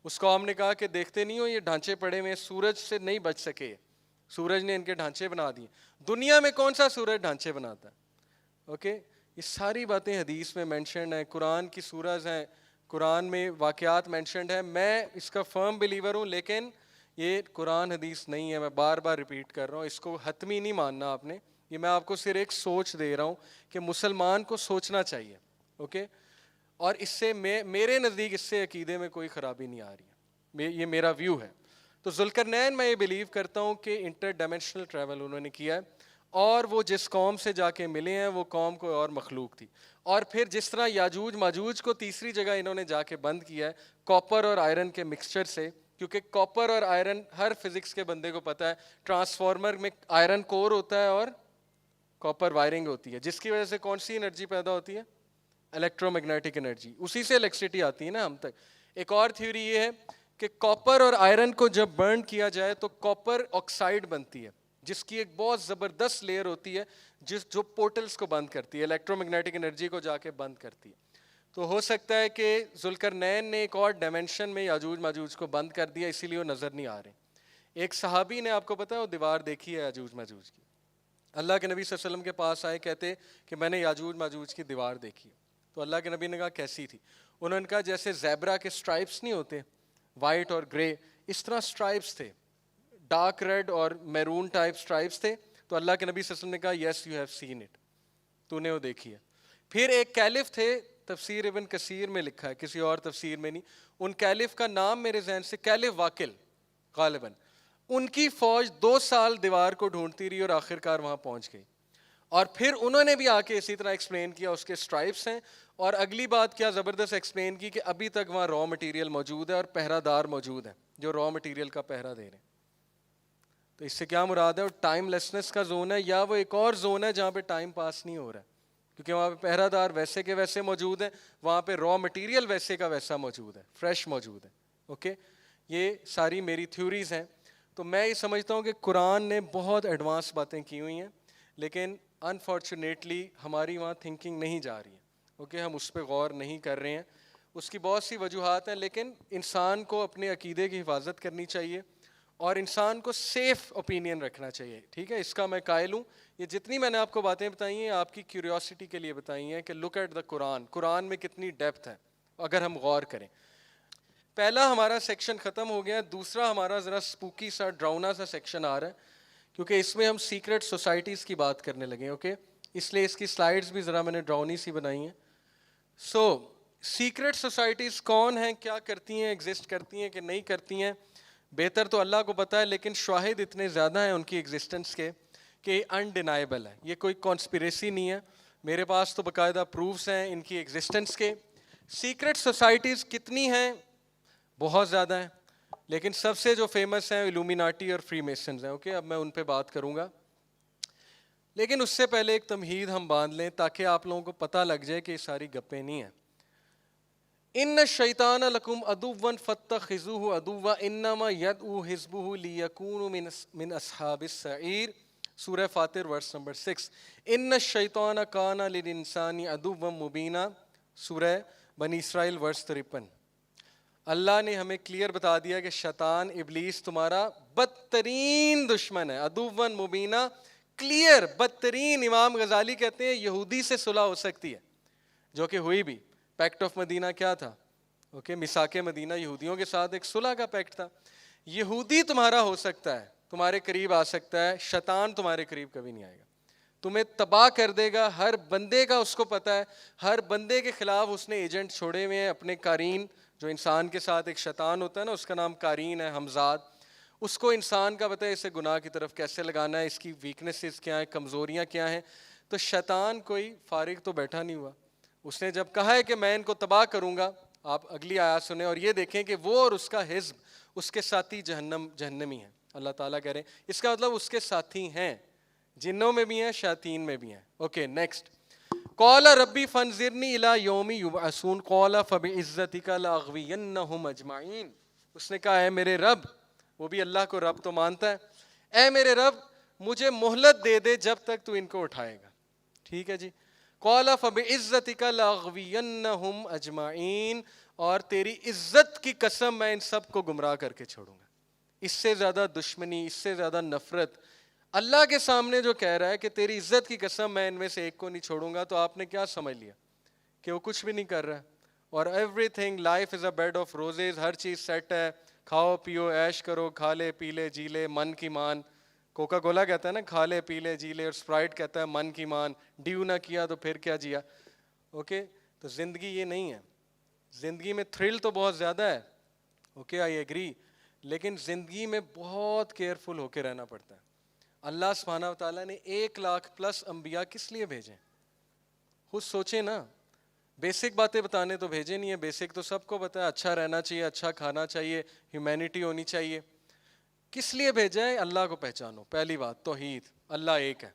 اس قوم نے کہا کہ دیکھتے نہیں ہو یہ ڈھانچے پڑے ہوئے, سورج سے نہیں بچ سکے, سورج نے ان کے ڈھانچے بنا دیے. دنیا میں کون سا سورج ڈھانچے بناتا ہے؟ اوکے, یہ ساری باتیں حدیث میں مینشنڈ ہیں, قرآن کی سورج ہیں, قرآن میں واقعات مینشنڈ ہیں. میں اس کا فرم بلیور ہوں, لیکن یہ قرآن حدیث نہیں ہے. میں بار بار ریپیٹ کر رہا ہوں, اس کو حتمی نہیں ماننا آپ نے. یہ میں آپ کو صرف ایک سوچ دے رہا ہوں کہ مسلمان کو سوچنا چاہیے. اوکے, اور اس سے میرے نزدیک اس سے عقیدے میں کوئی خرابی نہیں آ رہی ہے, یہ میرا ویو ہے. تو ذوالقرنین میں یہ بلیو کرتا ہوں کہ انٹر ڈائمینشنل ٹریول انہوں نے کیا ہے, اور وہ جس قوم سے جا کے ملے ہیں وہ قوم کوئی اور مخلوق تھی. اور پھر جس طرح یاجوج ماجوج کو تیسری جگہ انہوں نے جا کے بند کیا ہے کاپر اور آئرن کے مکسچر سے, کیونکہ کاپر اور آئرن ہر فزکس کے بندے کو پتہ ہے, ٹرانسفارمر میں آئرن کور ہوتا ہے اور کاپر وائرنگ ہوتی ہے, جس کی وجہ سے کون سی انرجی پیدا ہوتی ہے؟ Electro magnetic energy. اسی سے الیکٹریسٹی آتی ہے نا ہم تک. ایک اور تھیوری یہ ہے کہ کاپر اور آئرن کو جب برن کیا جائے تو کاپر آکسائڈ بنتی ہے, جس کی ایک بہت زبردست لیئر ہوتی ہے جو پورٹلز کو بند کرتی ہے, الیکٹرو میگنیٹک انرجی کو جا کے بند کرتی ہے. تو ہو سکتا ہے کہ ذوالقرنین نے ایک اور ڈائمینشن میں یاجوج ماجوج کو بند کر دیا, اسی لیے وہ نظر نہیں آ رہے. ایک صحابی نے, آپ کو پتا ہے, وہ دیوار دیکھی ہے یاجوج ماجوج کی. اللہ کے نبی صلی اللہ علیہ وسلم کے پاس آئے, کہتے کہ میں نے یاجوج ماجوج کی دیوار دیکھی. تو اللہ کے نبی نے کہا کیسی تھی؟ انہوں نے کہا جیسے زیبرا کے سٹرائپس نہیں ہوتے وائٹ اور گرے, اس طرح سٹرائپس تھے, ڈارک ریڈ اور میرون ٹائپ سٹرائپس تھے. تو اللہ کے نبی صلی اللہ علیہ وسلم نے کہا yes you have seen it, تو نے وہ دیکھی ہے. پھر ایک کیلف تھے, تفسیر ابن کثیر میں لکھا ہے, کسی اور تفسیر میں نہیں. ان کیلف کا نام میرے ذہن سے کیلف واقل غالباً. ان کی فوج 2 سال دیوار کو ڈھونڈتی رہی اور آخرکار وہاں پہنچ گئی. اور پھر انہوں نے بھی آ کے اسی طرح ایکسپلین کیا اس کے سٹرائپس ہیں, اور اگلی بات کیا زبردست ایکسپلین کی کہ ابھی تک وہاں را مٹیریل موجود ہے اور پہرا دار موجود ہیں جو را مٹیریل کا پہرا دے رہے ہیں. تو اس سے کیا مراد ہے؟ وہ ٹائم لیسنس کا زون ہے, یا وہ ایک اور زون ہے جہاں پہ ٹائم پاس نہیں ہو رہا ہے, کیونکہ وہاں پہ پہرا دار ویسے کے ویسے موجود ہیں, وہاں پہ را مٹیریل ویسے کا ویسا موجود ہے, فریش موجود ہے. اوکے, یہ ساری میری تھیوریز ہیں. تو میں یہ سمجھتا ہوں کہ قرآن نے بہت ایڈوانس باتیں کی ہوئی ہیں, لیکن انفارچونیٹلی ہماری وہاں تھنکنگ نہیں جا رہی ہے. اوکے, ہم اس پہ غور نہیں کر رہے ہیں. اس کی بہت سی وجوہات ہیں, لیکن انسان کو اپنے عقیدے کی حفاظت کرنی چاہیے اور انسان کو سیف اوپینین رکھنا چاہیے. ٹھیک ہے, اس کا میں قائل ہوں. یہ جتنی میں نے آپ کو باتیں بتائی ہیں آپ کی کیوریوسٹی کے لیے بتائی ہیں کہ لک ایٹ دا قرآن, قرآن میں کتنی ڈیپتھ ہے اگر ہم غور کریں. پہلا ہمارا سیکشن ختم ہو گیا, دوسرا ہمارا ذرا سپوکی سا ڈراؤنا سا سیکشن آ رہا ہے, کیونکہ اس میں ہم سیکرٹ سوسائٹیز کی بات کرنے لگے. اوکے, اس لیے اس کی سلائیڈز بھی ذرا میں نے ڈراؤنی سی بنائی ہیں. سو سیکرٹ سوسائٹیز کون ہیں, کیا کرتی ہیں, ایگزسٹ کرتی ہیں کہ نہیں کرتی ہیں, بہتر تو اللہ کو پتہ ہے, لیکن شواہد اتنے زیادہ ہیں ان کی ایگزسٹنس کے کہ انڈینائبل ہے. یہ کوئی کانسپریسی نہیں ہے, میرے پاس تو باقاعدہ پروفس ہیں ان کی ایگزسٹنس کے. سیکرٹ سوسائٹیز کتنی ہیں؟ بہت زیادہ ہیں, لیکن سب سے جو فیمس ہیں الومیناٹی اور فری میسنز ہیں. اوکے, اب میں ان پہ بات کروں گا, لیکن اس سے پہلے ایک تمہید ہم باندھ لیں تاکہ آپ لوگوں کو پتہ لگ جائے کہ یہ ساری گپیں نہیں ہیں. ان الشیطان لکم عدوا فاتخذوہ عدوا انما یدعو حزبہ لیکونوا من اصحاب السعیر. سورہ فاطر ورس نمبر 6. ان الشیطان کان للانسان عدوا مبینا. سورہ بنی اسرائیل ورس 53. اللہ نے ہمیں کلیئر بتا دیا کہ شیطان ابلیس تمہارا بدترین دشمن ہے. عدوا مبینا, کلیئر بدترین. امام غزالی کہتے ہیں یہودی سے صلح ہو سکتی ہے, جو کہ ہوئی بھی. پیکٹ آف مدینہ کیا تھا؟ اوکے، میثاق مدینہ یہودیوں کے ساتھ ایک صلح کا پیکٹ تھا. یہودی تمہارا ہو سکتا ہے، تمہارے قریب آ سکتا ہے، شیطان تمہارے قریب کبھی نہیں آئے گا. تمہیں تباہ کر دے گا. ہر بندے کا اس کو پتہ ہے، ہر بندے کے خلاف اس نے ایجنٹ چھوڑے ہوئے ہیں اپنے قارین. جو انسان کے ساتھ ایک شیطان ہوتا ہے نا، اس کا نام قارین ہے، حمزاد. اس کو انسان کا پتہ ہے اسے گناہ کی طرف کیسے لگانا ہے، اس کی ویکنیسز کیا ہیں، کمزوریاں کیا ہیں. تو شیطان کوئی فارغ تو بیٹھا نہیں ہوا. اس نے جب کہا ہے کہ میں ان کو تباہ کروں گا، آپ اگلی آیات سنیں اور یہ دیکھیں کہ وہ اور اس کا حزب، اس کے ساتھی جہنمی ہیں. اللہ تعالیٰ کہہ رہے ہیں اس کا مطلب اس کے ساتھی ہیں، جنوں میں بھی ہیں، شیاطین میں بھی ہیں. Okay next. قال ربی فانظرنی الی یوم یبعثون قال فبعزتک لاغوینہم اجمعین. اس نے کہا اے میرے رب، وہ بھی اللہ کو رب تو مانتا ہے، اے میرے رب مجھے مہلت دے دے جب تک تو ان کو اٹھائے گا. ٹھیک ہے جی. قال فبعزتک لاغوینہم اجمعین، اور تیری عزت کی قسم میں ان سب کو گمراہ کر کے چھوڑوں گا. اس سے زیادہ دشمنی، اس سے زیادہ نفرت اللہ کے سامنے جو کہہ رہا ہے کہ تیری عزت کی قسم میں ان میں سے ایک کو نہیں چھوڑوں گا، تو آپ نے کیا سمجھ لیا کہ وہ کچھ بھی نہیں کر رہا ہے. اور everything, life is a bed of roses, ہر چیز سیٹ ہے، کھاؤ پیو عیش کرو، کھا لے پی لے جی لے من کی مان. کوکا کولا کہتا ہے نا کھا لے پی لے جی لے، اور اسپرائٹ کہتا ہے من کی مان. ڈیو نہ کیا تو پھر کیا جیا. اوکے تو زندگی یہ نہیں ہے. زندگی میں تھرل تو بہت زیادہ ہے، اوکے آئی ایگری، لیکن زندگی میں بہت کیئرفل ہو کے رہنا پڑتا ہے. اللہ سبحانہ وتعالیٰ نے 1,00,000+ انبیاء کس لیے بھیجے؟ خود سوچیں نا. بیسک باتیں بتانے تو بھیجے نہیں ہیں، بیسک تو سب کو پتہ ہے، اچھا رہنا چاہیے، اچھا کھانا چاہیے، ہیومینٹی ہونی چاہیے. کس لیے بھیجا ہے؟ اللہ کو پہچانو. پہلی بات توحید، اللہ ایک ہے.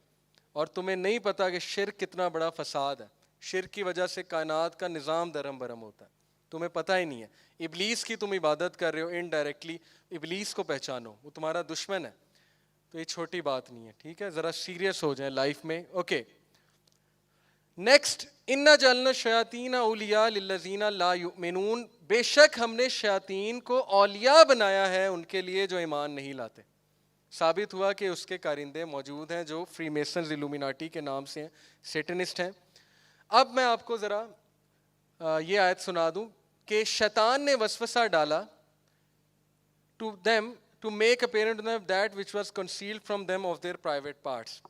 اور تمہیں نہیں پتا کہ شرک کتنا بڑا فساد ہے. شرک کی وجہ سے کائنات کا نظام درہم برہم ہوتا ہے، تمہیں پتہ ہی نہیں ہے. ابلیس کی تم عبادت کر رہے ہو انڈائریکٹلی. ابلیس کو پہچانو، وہ تمہارا دشمن ہے. تو یہ چھوٹی بات نہیں ہے. ٹھیک ہے، ذرا سیریس ہو جائیں لائف میں. Okay next. انا جعلنا الشیاطین اولیاء للذین لا یؤمنون، بے شک ہم نے شیاطین کو اولیاء بنایا ہے ان کے لیے جو ایمان نہیں لاتے. ثابت ہوا کہ اس کے کارندے موجود ہیں جو فری میسنز الومیناٹی کے نام سے ہیں، سیٹنسٹ ہیں. اب میں آپ کو ذرا یہ آیت سنا دوں کہ شیطان نے وسوسہ ڈالا to them to make apparent to them that which was concealed from them of their private parts.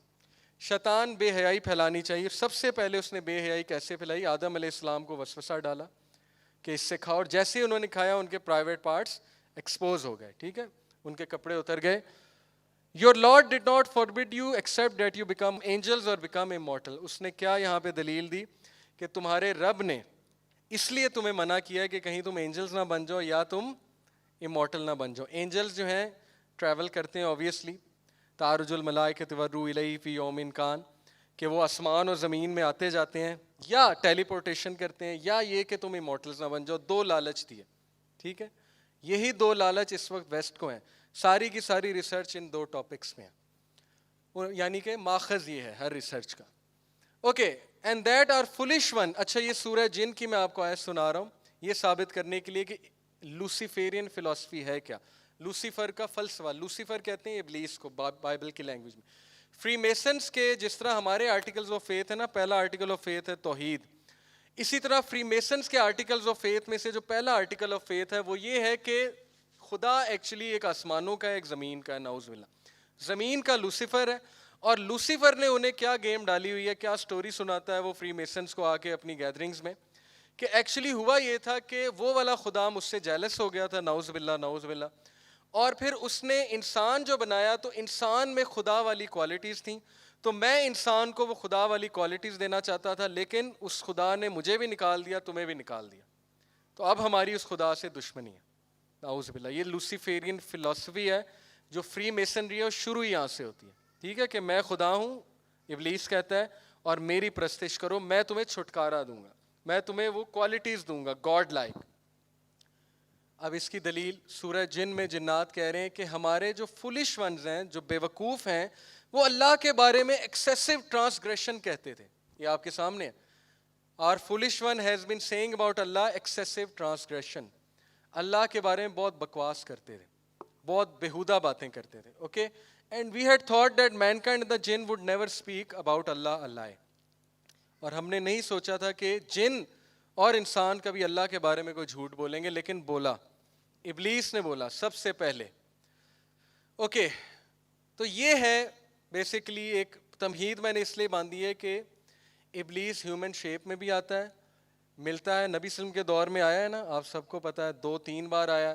شیطان بے حیائی پھیلانی چاہیے. سب سے پہلے اس نے بے حیائی کیسے پھیلائی؟ آدم علیہ السلام کو وسوسہ ڈالا کہ اس سے کھاؤ، اور جیسے ہی انہوں نے کھایا ان کے پرائیویٹ پارٹس ایکسپوز ہو گئے. ٹھیک ہے، ان کے کپڑے اتر گئے. Your Lord did not forbid you except that you become angels or become immortal. اس نے کیا یہاں پہ دلیل دی کہ تمہارے رب نے اس لیے تمہیں منع کیا ہے کہ کہیں تم اینجلز نہ بن جاؤ یا تم امورٹل نہ بن جاؤ. اینجلز جو ہیں ٹریول کرتے ہیں اوبیسلی، تعرج الملائکۃ والروح الیہ فی یوم کان، کہ وہ آسمان اور زمین میں آتے جاتے ہیں، یا ٹیلی پورٹیشن کرتے ہیں، یا یہ کہ تم امورٹلز نہ بن جاؤ. 2 لالچ دیے. ٹھیک ہے، یہی 2 لالچ اس وقت ویسٹ کو ہیں. ساری کی ساری ریسرچ ان 2 ٹاپکس میں ہے، یعنی کہ ماخذ یہ ہے ہر ریسرچ کا. Okay and that are flush one. اچھا یہ سورہ جن کی میں آپ کو آیت سنا رہا ہوں یہ ثابت کرنے کے لیے کہ لوسیفیرین فلسفی ہے کیا. لوسیفر کا فلسفہ، لوسیفر کہتے ہیں ابلیس کو بائبل کی لینگویج میں. فری میسنس کے جس طرح ہمارے آرٹیکلز آف فیتھ ہے نا، پہلا آرٹیکل آف فیتھ ہے توحید، اسی طرح فری میسنس کے آرٹیکلز آف فیتھ میں سے جو پہلا آرٹیکل آف فیتھ ہے وہ یہ ہے کہ خدا ایکچولی ایک آسمانوں کا ہے، ایک زمین کا ہے. نعوذ باللہ. زمین کا لوسیفر ہے، اور لوسیفر نے انہیں کیا گیم ڈالی ہوئی ہے، کیا سٹوری سناتا ہے وہ فری میسنس کو آ کے اپنی گیدرنگز میں، کہ ایکچولی ہوا یہ تھا کہ وہ والا خدا مجھ سے جیلس ہو گیا تھا. نعوذ باللہ نعوذ باللہ. اور پھر اس نے انسان جو بنایا تو انسان میں خدا والی کوالٹیز تھیں، تو میں انسان کو وہ خدا والی کوالٹیز دینا چاہتا تھا، لیکن اس خدا نے مجھے بھی نکال دیا، تمہیں بھی نکال دیا. تو اب ہماری اس خدا سے دشمنی ہے. نعوذ باللہ. یہ لوسیفیرین فلسفی ہے جو فری میسنری ہے، اور شروع یہاں سے ہوتی ہے. ٹھیک ہے، کہ میں خدا ہوں، ابلیس کہتا ہے، اور میری پرستش کرو، میں تمہیں چھٹکارا دوں گا، میں تمہیں وہ کوالٹیز دوں گا گاڈ لائک. اب اس کی دلیل سورہ جن میں جنات کہہ رہے ہیں کہ ہمارے جو فلش ونز ہیں، جو بے وقوف ہیں، وہ اللہ کے بارے میں ایکسیسو ٹرانسگریشن کہتے تھے. یہ آپ کے سامنے ہے. Our foolish one has been saying about Allah excessive transgression. اللہ کے بارے میں بہت بکواس کرتے تھے، بہت بےہودہ باتیں کرتے تھے. Okay and we had thought that mankind and the jinn would never speak about Allah. اور ہم نے نہیں سوچا تھا کہ جن اور انسان کبھی اللہ کے بارے میں کوئی جھوٹ بولیں گے، لیکن بولا ابلیس نے بولا سب سے پہلے. اوکے تو یہ ہے بیسیکلی ایک تمہید میں نے اس لیے باندھی ہے کہ ابلیس ہیومن شیپ میں بھی آتا ہے، ملتا ہے. نبی صلی اللہ علیہ وسلم کے دور میں آیا ہے نا، آپ سب کو پتہ ہے 2-3 بار آیا.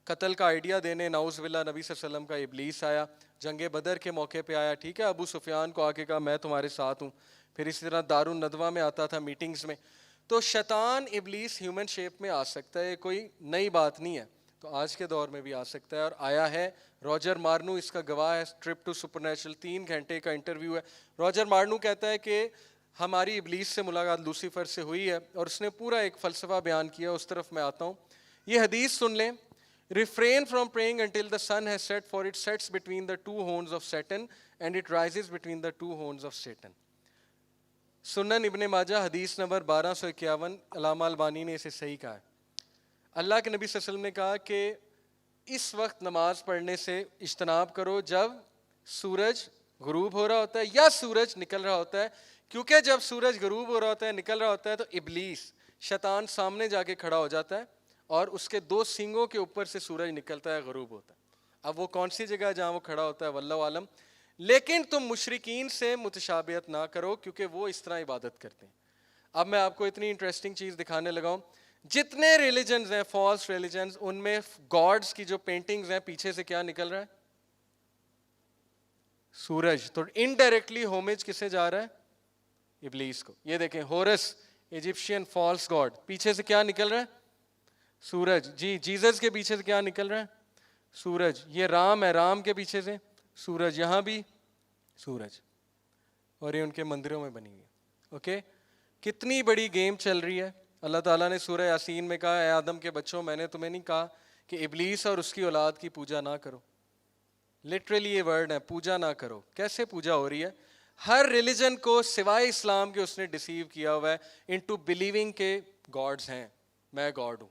قتل کا آئیڈیا دینے نعوذ باللہ نبی صلی اللہ علیہ وسلم کا ابلیس آیا. جنگ بدر کے موقع پہ آیا، ٹھیک ہے، ابو سفیان کو آ کے کہا میں تمہارے ساتھ ہوں. پھر اسی طرح دارالندوہ میں آتا تھا میٹنگز میں. تو شیطان ابلیس ہیومن شیپ میں آ سکتا ہے، کوئی نئی بات نہیں ہے. تو آج کے دور میں بھی آ سکتا ہے اور آیا ہے. راجر مارنو اس کا گواہ ہے. ٹرپ ٹو سپر نیچرل 3 گھنٹے کا انٹرویو ہے. راجر مارنو کہتا ہے کہ ہماری ابلیس سے ملاقات لوسیفر سے ہوئی ہے اور اس نے پورا ایک فلسفہ بیان کیا. اس طرف میں آتا ہوں. یہ حدیث سن لیں. Refrain from praying until the sun has set, for it sets between the two horns of Satan and it rises between the two horns of Satan. سنن ابن ماجہ حدیث نمبر 1251. علامہ البانی نے اسے صحیح کہا ہے. اللہ کے نبی صلی اللہ علیہ وسلم نے کہا کہ اس وقت نماز پڑھنے سے اجتناب کرو جب سورج غروب ہو رہا ہوتا ہے یا سورج نکل رہا ہوتا ہے، کیونکہ جب سورج غروب ہو رہا ہوتا ہے، نکل رہا ہوتا ہے، تو ابلیس شیطان سامنے جا کے کھڑا ہو جاتا ہے اور اس کے 2 سینگوں کے اوپر سے سورج نکلتا ہے، غروب ہوتا ہے. اب وہ کون سی جگہ جہاں وہ کھڑا ہوتا ہے واللہ عالم. لیکن تم مشرکین سے متشابہت نہ کرو کیونکہ وہ اس طرح عبادت کرتے ہیں. اب میں آپ کو اتنی انٹرسٹنگ چیز دکھانے لگا ہوں. جتنے ریلیجنز ہیں فالس ریلیجنز، ان میں گاڈز کی جو پینٹنگز ہیں پیچھے سے کیا نکل رہا ہے؟ سورج. تو انڈائریکٹلی ہومیج کسے جا رہا ہے؟ ابلیس کو. یہ دیکھیں ہورس ایجپشین فالس گاڈ، پیچھے سے کیا نکل رہا ہے؟ سورج. جی جیزس کے پیچھے سے کیا نکل رہا ہے؟ سورج. یہ رام ہے، رام کے پیچھے سے سورج، یہاں بھی سورج، اور یہ ان کے مندروں میں بنی ہوئی ہے. اوکے کتنی بڑی گیم چل رہی ہے. اللہ تعالیٰ نے سورہ یاسین میں کہا اے آدم کے بچوں میں نے تمہیں نہیں کہا کہ ابلیس اور اس کی اولاد کی پوجا نہ کرو. لٹرلی یہ ورڈ ہے، پوجا نہ کرو. کیسے پوجا ہو رہی ہے؟ ہر ریلیجن کو سوائے اسلام کے اس نے ڈیسیو کیا ہوا ہے انٹو بلیونگ کہ گاڈز ہیں، میں گاڈ ہوں.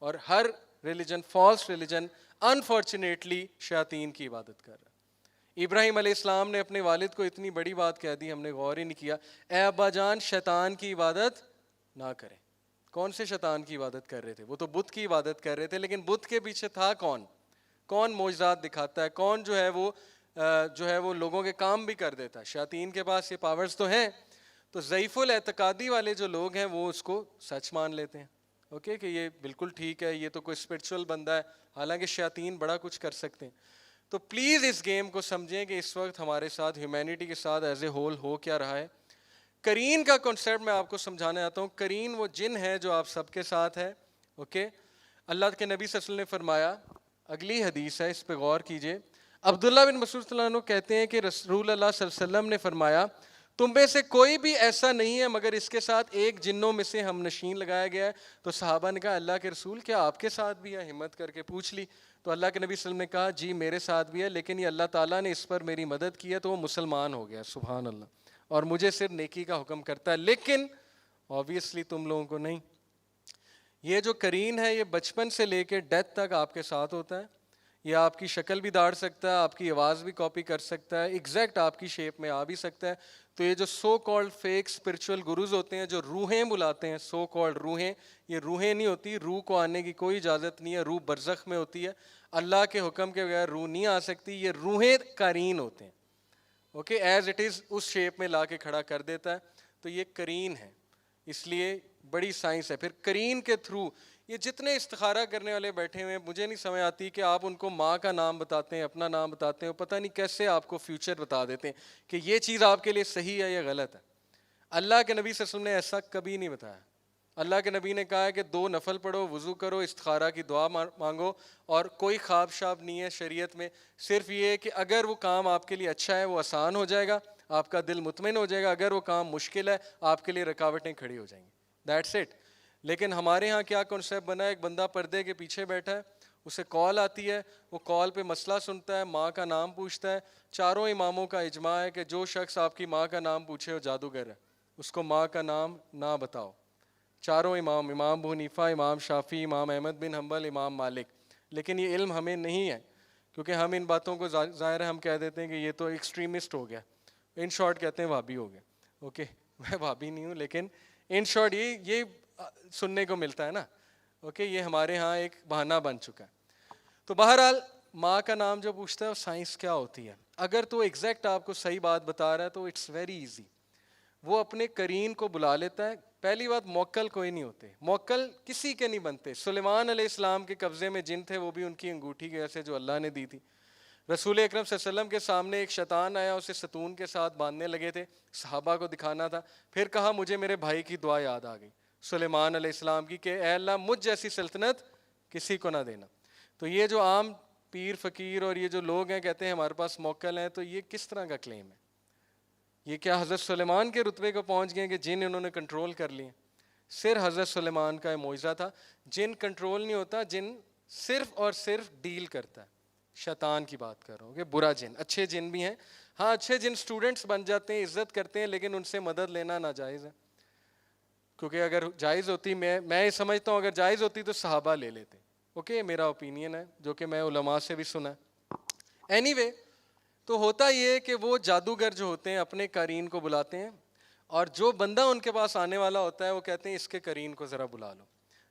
اور ہر ریلیجن فالس ریلیجن انفارچونیٹلی شیاطین کی عبادت کر رہا ہے. ابراہیم علیہ السلام نے اپنے والد کو اتنی بڑی بات کہہ دی، ہم نے غور ہی نہیں کیا. اے ابا جان شیطان کی عبادت نہ کریں. کون سے شیطان کی عبادت کر رہے تھے؟ وہ تو بت کی عبادت کر رہے تھے، لیکن بت کے پیچھے تھا کون؟ کون معجزات دکھاتا ہے؟ کون جو ہے وہ لوگوں کے کام بھی کر دیتا ہے؟ شیاطین کے پاس یہ پاورز تو ہیں. تو ضعیف الاعتقادی والے جو لوگ ہیں وہ اس کو سچ مان لیتے ہیں. اوکے کہ یہ بالکل ٹھیک ہے، یہ تو کوئی اسپرچول بندہ ہے، حالانکہ شیاطین بڑا کچھ کر سکتے ہیں. تو پلیز اس گیم کو سمجھیں کہ اس وقت ہمارے ساتھ ہیومینٹی کے ساتھ ایز اے ہول ہو کیا رہا ہے. کرین کا کنسیپٹ میں آپ کو سمجھانے آتا ہوں. کرین وہ جن ہے جو آپ سب کے ساتھ ہے. اوکے اللہ کے نبی صلی اللہ علیہ وسلم نے فرمایا، اگلی حدیث ہے اس پہ غور کیجئے. عبداللہ بن مسعود صلی اللہ عنہ کہتے ہیں کہ رسول اللہ صلی اللہ علیہ وسلم نے فرمایا تم میں سے کوئی بھی ایسا نہیں ہے مگر اس کے ساتھ ایک جنوں میں سے ہم نشین لگایا گیا ہے. تو صحابہ نے کہا اللہ کے رسول کیا آپ کے ساتھ بھی ہے؟ ہمت کر کے پوچھ لی. تو اللہ کے نبی صلی اللہ علیہ وسلم نے کہا جی میرے ساتھ بھی ہے، لیکن یہ اللہ تعالیٰ نے اس پر میری مدد کی ہے تو وہ مسلمان ہو گیا. سبحان اللہ. اور مجھے صرف نیکی کا حکم کرتا ہے، لیکن آبویسلی تم لوگوں کو نہیں. یہ جو کرین ہے یہ بچپن سے لے کے ڈیتھ تک آپ کے ساتھ ہوتا ہے. یہ آپ کی شکل بھی داڑ سکتا ہے، آپ کی آواز بھی کاپی کر سکتا ہے، ایگزیکٹ آپ کی شیپ میں آ بھی سکتا ہے. تو یہ جو so called fake spiritual gurus ہوتے ہیں جو روحیں بلاتے ہیں، سو کالڈ روحیں، یہ روحیں نہیں ہوتی. روح کو آنے کی کوئی اجازت نہیں ہے. روح برزخ میں ہوتی ہے. اللہ کے حکم کے بغیر روح نہیں آ سکتی. یہ روحیں کرین ہوتے ہیں. اوکے ایز اٹ از اس شیپ میں لا کے کھڑا کر دیتا ہے. تو یہ کرین ہے، اس لیے بڑی سائنس ہے. پھر کرین کے تھرو یہ جتنے استخارہ کرنے والے بیٹھے ہوئے ہیں، مجھے نہیں سمجھ آتی کہ آپ ان کو ماں کا نام بتاتے ہیں، اپنا نام بتاتے ہیں، پتہ نہیں کیسے آپ کو فیوچر بتا دیتے ہیں کہ یہ چیز آپ کے لیے صحیح ہے یا غلط ہے. اللہ کے نبی صلی اللہ علیہ وسلم نے ایسا کبھی نہیں بتایا. اللہ کے نبی نے کہا ہے کہ 2 نفل پڑھو، وضو کرو، استخارہ کی دعا مانگو، اور کوئی خواب شاب نہیں ہے شریعت میں. صرف یہ ہے کہ اگر وہ کام آپ کے لیے اچھا ہے وہ آسان ہو جائے گا، آپ کا دل مطمئن ہو جائے گا. اگر وہ کام مشکل ہے آپ کے لیے رکاوٹیں کھڑی ہو جائیں گی. That's it. لیکن ہمارے ہاں کیا کنسیپٹ بنا ہے، ایک بندہ پردے کے پیچھے بیٹھا ہے، اسے کال آتی ہے، وہ کال پہ مسئلہ سنتا ہے، ماں کا نام پوچھتا ہے. 4 اماموں کا اجماع ہے کہ جو شخص آپ کی ماں کا نام پوچھے وہ جادوگر ہے، اس کو ماں کا نام نہ بتاؤ. 4 امام، امام ابو حنیفہ، امام شافعی، امام احمد بن حنبل، امام مالک. لیکن یہ علم ہمیں نہیں ہے کیونکہ ہم ان باتوں کو ظاہر ہے ہم کہہ دیتے ہیں کہ یہ تو ایکسٹریمسٹ ہو گیا. ان شارٹ کہتے ہیں وہابی ہو گیا. اوکے میں وہابی نہیں ہوں، لیکن ان شارٹ یہ سننے کو ملتا ہے نا. اوکے, یہ ہمارے ہاں ایک بہانہ بن چکا ہے. تو بہرحال ماں کا نام جو پوچھتا ہے وہ سائنس کیا ہوتی ہے. اگر تو ایگزیکٹ آپ کو صحیح بات بتا رہا ہے تو اٹس ویری ایزی. وہ اپنے قرین کو بلا لیتا ہے. پہلی بات, موکل کوئی نہیں ہوتے, موکل کسی کے نہیں بنتے. سلیمان علیہ السلام کے قبضے میں جن تھے, وہ بھی ان کی انگوٹھی کی وجہ سے جو اللہ نے دی تھی. رسول اکرم صلی اللہ علیہ وسلم کے سامنے ایک شیطان آیا, اسے ستون کے ساتھ باندھنے لگے تھے, صحابہ کو دکھانا تھا. پھر کہا مجھے میرے بھائی کی دعا یاد آ گئی سلیمان علیہ السلام کی کہ اے اللہ مجھ جیسی سلطنت کسی کو نہ دینا. تو یہ جو عام پیر فقیر اور یہ جو لوگ ہیں کہتے ہیں ہمارے پاس موکل ہیں, تو یہ کس طرح کا کلیم ہے؟ یہ کیا حضرت سلیمان کے رتبے کو پہنچ گئے کہ جن انہوں نے کنٹرول کر لیے؟ صرف حضرت سلیمان کا معجزہ تھا. جن کنٹرول نہیں ہوتا, جن صرف اور صرف ڈیل کرتا ہے. شیطان کی بات کر رہا ہوں کہ برا جن. اچھے جن بھی ہیں, ہاں اچھے جن اسٹوڈنٹس بن جاتے ہیں, عزت کرتے ہیں, لیکن ان سے مدد لینا ناجائز ہے. کیونکہ اگر جائز ہوتی, میں یہ سمجھتا ہوں اگر جائز ہوتی تو صحابہ لے لیتے. اوکے, میرا اوپینین ہے جو کہ میں علماء سے بھی سنا. اینی وے, تو ہوتا یہ کہ وہ جادوگر جو ہوتے ہیں اپنے قرین کو بلاتے ہیں, اور جو بندہ ان کے پاس آنے والا ہوتا ہے وہ کہتے ہیں اس کے قرین کو ذرا بلا لو.